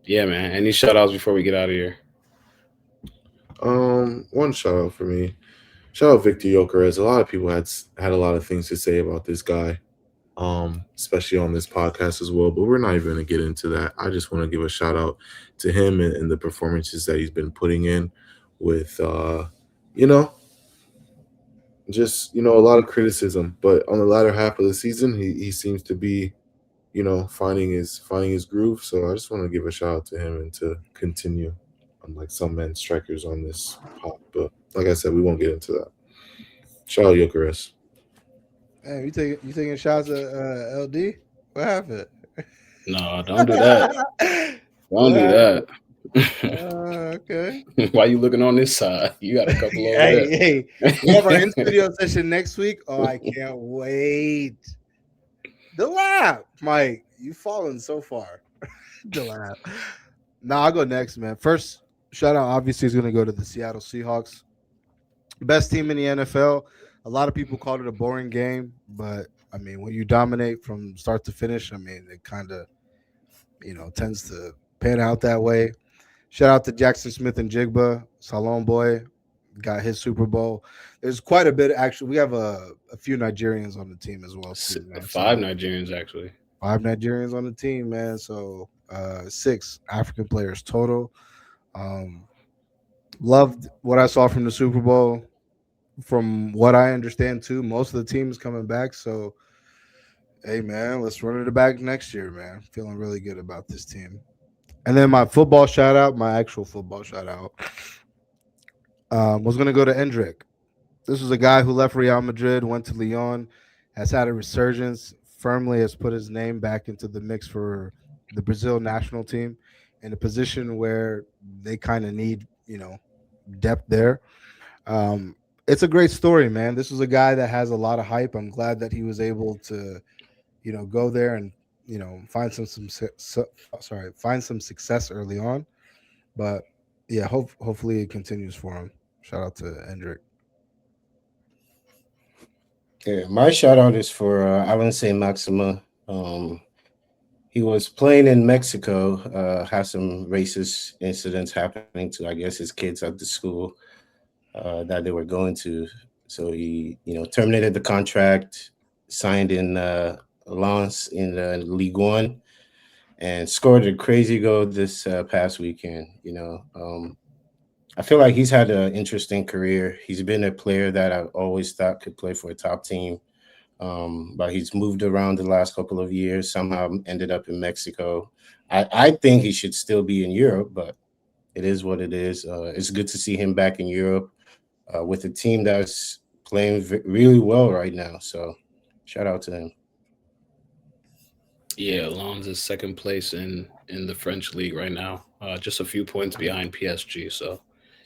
Yeah, man. Any shout outs before we get out of here? One shout out for me. Shout out Victor Gyökeres. A lot of people had a lot of things to say about this guy, especially on this podcast as well. But we're not even going to get into that. I just want to give a shout out to him and the performances that he's been putting in with, just a lot of criticism. But on the latter half of the season, he seems to be, finding his groove. So I just want to give a shout out to him and to continue, unlike some men strikers on this pod. But like I said, we won't get into that. Shout out Gyökeres. Hey, you taking shots at LD? What happened? No, don't do that. Don't do that. Okay. Why you looking on this side? You got a couple over there. Hey, we have our in-studio session next week. Oh, I can't wait. The lap, Mike. You've fallen so far. The lap. Nah, I'll go next, man. First, shout out obviously is going to go to the Seattle Seahawks. Best team in the NFL. A lot of people called it a boring game, but I mean, when you dominate from start to finish, I mean, it kind of, tends to pan out that way. Shout out to Jackson Smith and Jigba, Salon boy, got his Super Bowl. There's quite a bit. Actually, we have a few Nigerians on the team as well. Too, man. 5 Nigerians, actually. 5 Nigerians on the team, man. So 6 African players total. Loved what I saw from the Super Bowl. From what I understand, too, most of the team is coming back. So, hey, man, let's run it back next year, man. Feeling really good about this team. And then my actual football shout out, was going to go to Endrick. This was a guy who left Real Madrid, went to Lyon, has had a resurgence, firmly has put his name back into the mix for the Brazil national team in a position where they kind of need, depth there. it's a great story, man. This was a guy that has a lot of hype. I'm glad that he was able to, go there and find find some success early on. But yeah, hopefully it continues for him. Shout out to Hendrick. Yeah, my shout out is for I wouldn't say Maxima. He was playing in Mexico, had some racist incidents happening to, I guess, his kids at the school that they were going to. So he, terminated the contract, signed in Lens in League One, and scored a crazy goal this past weekend. I feel like he's had an interesting career. He's been a player that I've always thought could play for a top team. But he's moved around the last couple of years, somehow ended up in Mexico. I think he should still be in Europe, but it is what it is. It's good to see him back in Europe with a team that's playing really well right now. So shout out to him. Yeah, Lens is second place in the French league right now, just a few points behind PSG. So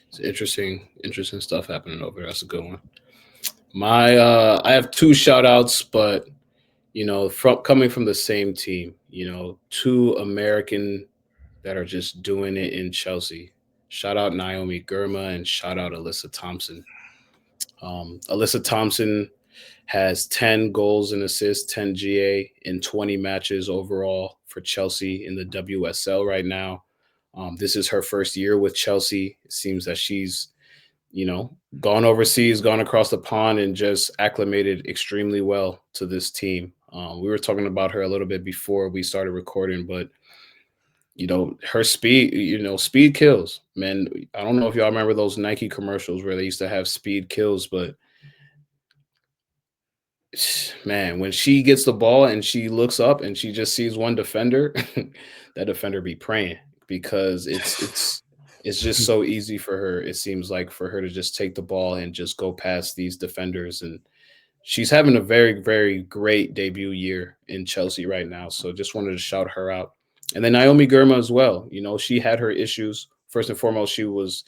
it's interesting stuff happening over there. That's a good one. I have two shout outs, but coming from the same team, two American that are just doing it in Chelsea. Shout out Naomi Girma and shout out Alyssa Thompson. Alyssa Thompson has 10 goals and assists, 10 GA in 20 matches overall for Chelsea in the WSL right now. This is her first year with Chelsea. It seems that she's gone overseas, gone across the pond, and just acclimated extremely well to this team. We were talking about her a little bit before we started recording, but her speed, speed kills, man. I don't know if y'all remember those Nike commercials where they used to have speed kills, but man, when she gets the ball and she looks up and she just sees one defender, that defender be praying because it's just so easy for her. It seems like for her to just take the ball and just go past these defenders. And she's having a very, very great debut year in Chelsea right now. So just wanted to shout her out. And then Naomi Girma as well. She had her issues. First and foremost, she was,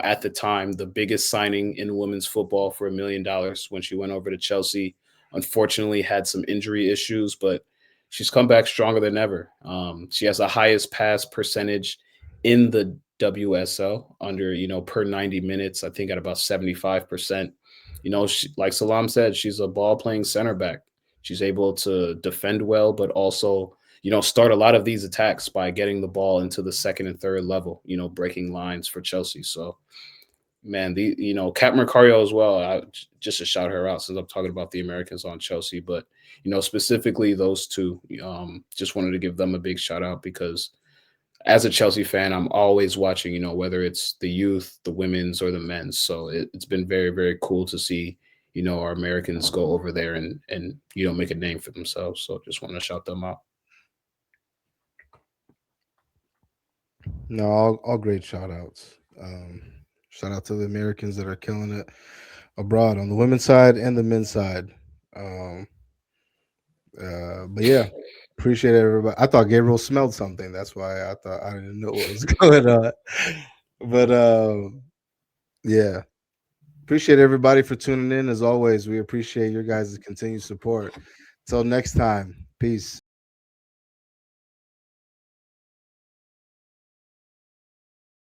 at the time, the biggest signing in women's football for $1 million when she went over to Chelsea. Unfortunately, had some injury issues, but she's come back stronger than ever. She has the highest pass percentage in the WSL under, per 90 minutes, I think at about 75%. Like Selam said, she's a ball playing center back. She's able to defend well, but also, start a lot of these attacks by getting the ball into the second and third level, breaking lines for Chelsea. So, man, Kat Mercario as well. Just to shout her out since I'm talking about the Americans on Chelsea, but specifically those two. Just wanted to give them a big shout out because as a Chelsea fan, I'm always watching. Whether it's the youth, the women's, or the men's. So it's been very, very cool to see our Americans go over there and make a name for themselves. So just want to shout them out. No, all great shout outs. Shout out to the Americans that are killing it abroad on the women's side and the men's side. But yeah, appreciate everybody. I thought Gabriel smelled something. That's why I thought I didn't know what was going on. But yeah, appreciate everybody for tuning in. As always, we appreciate your guys' continued support. Till next time, peace.